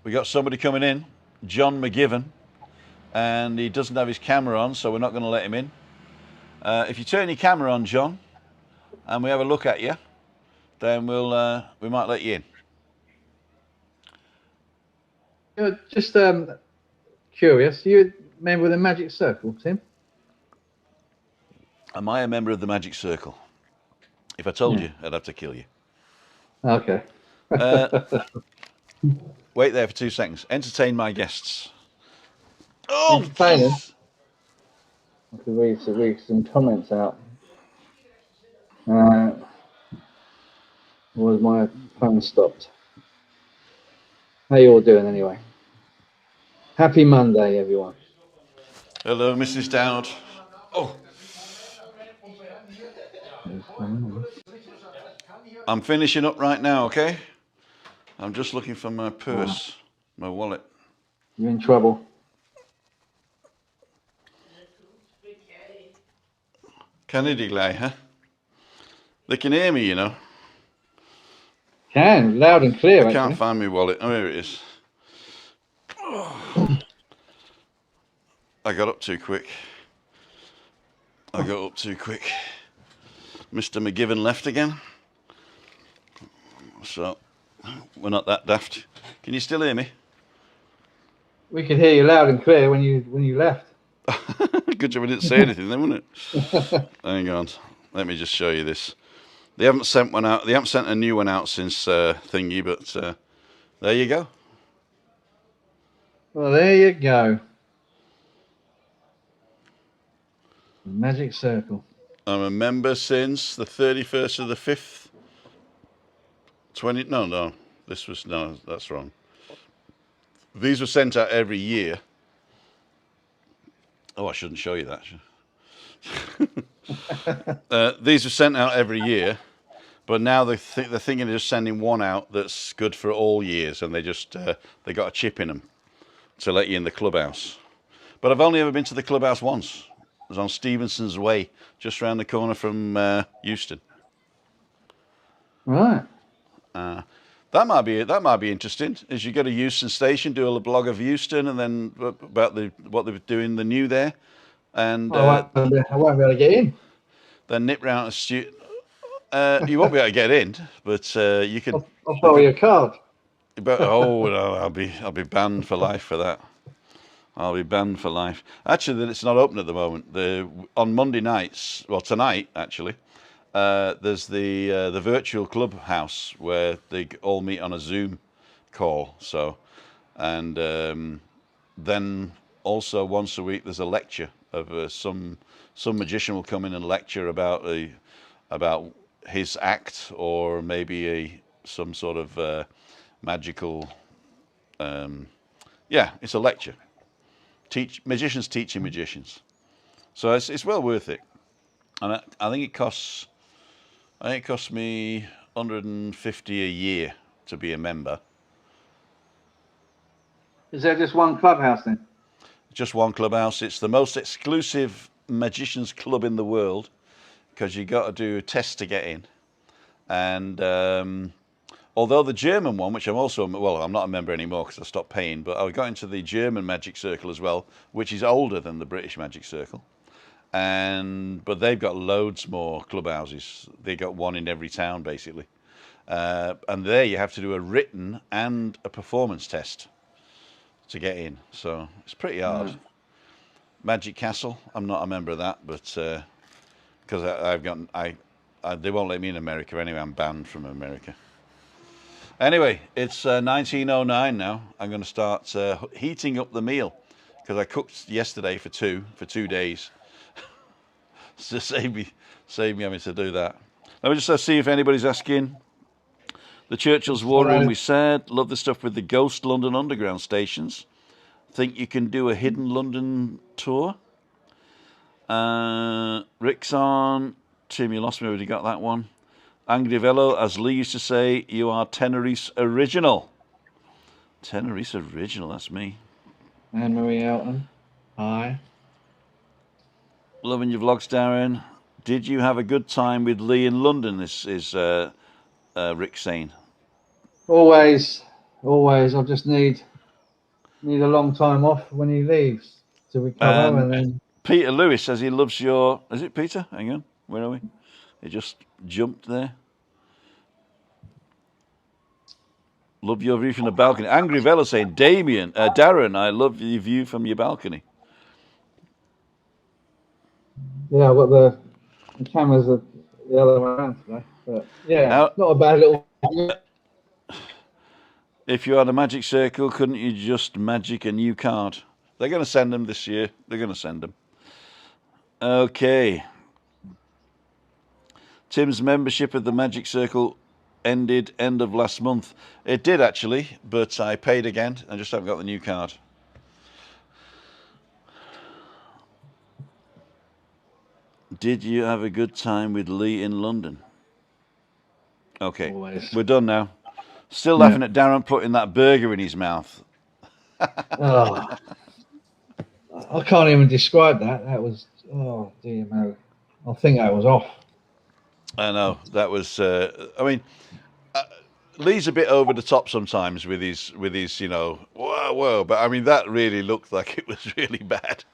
We got somebody coming in, John McGivern, and he doesn't have his camera on, so we're not going to let him in. If you turn your camera on, John, and we have a look at you, then we might let you in. Just curious, you a member of the Magic Circle, Tim? Am I a member of the Magic Circle? If I told you, I'd have to kill you. Okay. Wait there for 2 seconds. Entertain my guests. Oh, entertaining. I can read some comments out. Was my phone stopped? How you all doing anyway? Happy Monday, everyone. Hello, Mrs. Dowd. Oh, I'm finishing up right now, okay? I'm just looking for my purse, my wallet. You're in trouble. Kennedy Glay, huh? They can hear me, you know. Can, loud and clear, I can't actually. find my wallet. Oh, here it is. I got up too quick. Mr. McGivern left again. So, we're not that daft. Can you still hear me? We could hear you loud and clear when you left. Good job I didn't say anything then, wasn't it? Hang on. Let me just show you this. They haven't sent one out. They haven't sent a new one out since thingy, but there you go. Well, there you go. Magic circle. I'm a member since the 31st of the 5th. 20. No. That's wrong. These were sent out every year. Oh, I shouldn't show you that. These were sent out every year, but now they're thinking of just sending one out that's good for all years, and they got a chip in them to let you in the clubhouse. But I've only ever been to the clubhouse once. It was on Stevenson's Way, just round the corner from Euston. Right. That might be interesting. As you go to Euston Station, do a blog of Euston, and then about what they're doing the new there, and I won't be able to get in. then nip round to you won't be able to get in, but you could. I'll borrow your card. But oh no, I'll be banned for life for that. I'll be banned for life. Actually, it's not open at the moment. On Monday nights, well tonight actually, there's the virtual clubhouse where they all meet on a Zoom call. So, and then also once a week there's a lecture of some magician will come in and lecture about his act, or maybe some sort of magical. It's a lecture. Magicians teaching magicians. So it's well worth it, and I think it costs. I think it costs me $150 a year to be a member. Is there just one clubhouse then? Just one clubhouse. It's the most exclusive magicians club in the world, because you got to do a test to get in. And although the German one, which I'm not a member anymore because I stopped paying, but I got into the German Magic Circle as well, which is older than the British Magic Circle. But they've got loads more clubhouses. They got one in every town basically, and there you have to do a written and a performance test to get in. So it's pretty hard. Magic Castle, I'm not a member of that, but because they won't let me in America anyway. I'm banned from America. Anyway, it's 19:09 now. I'm going to start heating up the meal, because I cooked yesterday for two days. So save me having to do that. Let me just see if anybody's asking. The Churchill's War Room, we said. Love the stuff with the ghost London Underground stations. Think you can do a hidden London tour? Rick's on. Tim, you lost me. Already got that one. Angry Velo, as Lee used to say, you are Tenerife original. Tenerife original, that's me. Anne-Marie Elton. Hi. Loving your vlogs, Darren. Did you have a good time with Lee in London? This is Rick saying. Always. I just need a long time off when he leaves to recover, and then Peter Lewis says he loves your. Is it Peter? Hang on, where are we? It just jumped there. Love your view from the balcony. Angry Vela saying, Darren, I love your view from your balcony. yeah, I've got the cameras are the other way around today. But yeah, not a bad little. If you had a magic circle, couldn't you just magic a new card? They're going to send them this year. They're going to send them. Okay. Tim's membership of the Magic Circle ended end of last month. It did actually, but I paid again. I just haven't got the new card. Did you have a good time with Lee in London? Okay, Always. we're done now. Still Yeah. laughing at Darren putting that burger in his mouth. Oh, I can't even describe that. That was, oh dear no. I think that was off. I know, that was, I mean, Lee's a bit over the top sometimes with his, whoa, but I mean, that really looked like it was really bad.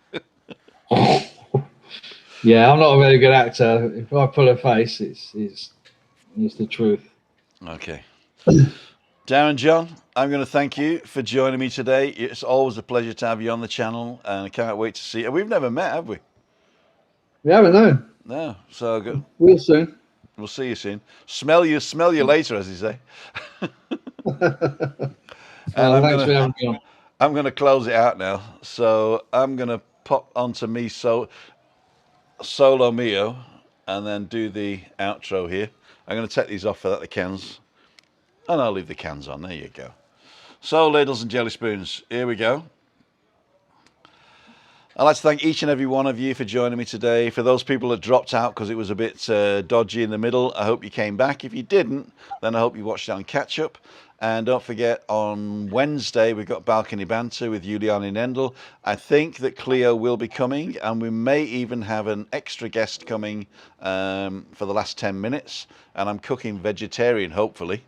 Yeah, I'm not a very good actor. If I pull a face, it's the truth. Okay. Darren, John, I'm going to thank you for joining me today. It's always a pleasure to have you on the channel, and I can't wait to see you. We've never met, have we? We haven't known. No, so good. We'll soon. We'll see you soon. Smell you later, as they say. And Thanks for having me on. I'm gonna close it out now. So I'm gonna pop onto me solo mio, and then do the outro here. I'm gonna take these off without the cans, and I'll leave the cans on. There you go. So, ladles and jelly spoons, here we go. I'd like to thank each and every one of you for joining me today. For those people that dropped out because it was a bit dodgy in the middle, I hope you came back. If you didn't, then I hope you watched it on catch up. And don't forget, on Wednesday, we've got Balcony Banter with Julian Nendel. I think that Cleo will be coming, and we may even have an extra guest coming for the last 10 minutes. And I'm cooking vegetarian, hopefully.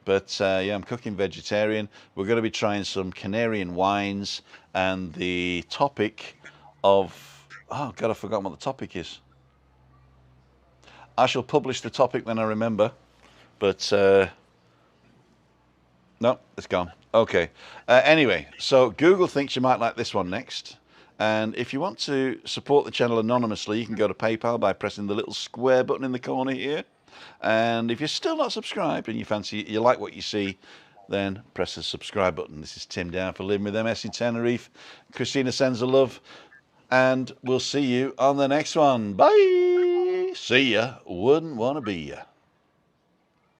But yeah, I'm cooking vegetarian. We're going to be trying some Canarian wines, and the topic of, oh God, I've forgotten what the topic is. I shall publish the topic when I remember, but no, it's gone. Okay. Anyway, so Google thinks you might like this one next. And if you want to support the channel anonymously, you can go to PayPal by pressing the little square button in the corner here. And if you're still not subscribed and you like what you see, then press the subscribe button. This is Tim Down for Living with MS in Tenerife. Christina sends a love, and we'll see you on the next one. Bye. See ya. Wouldn't want to be ya.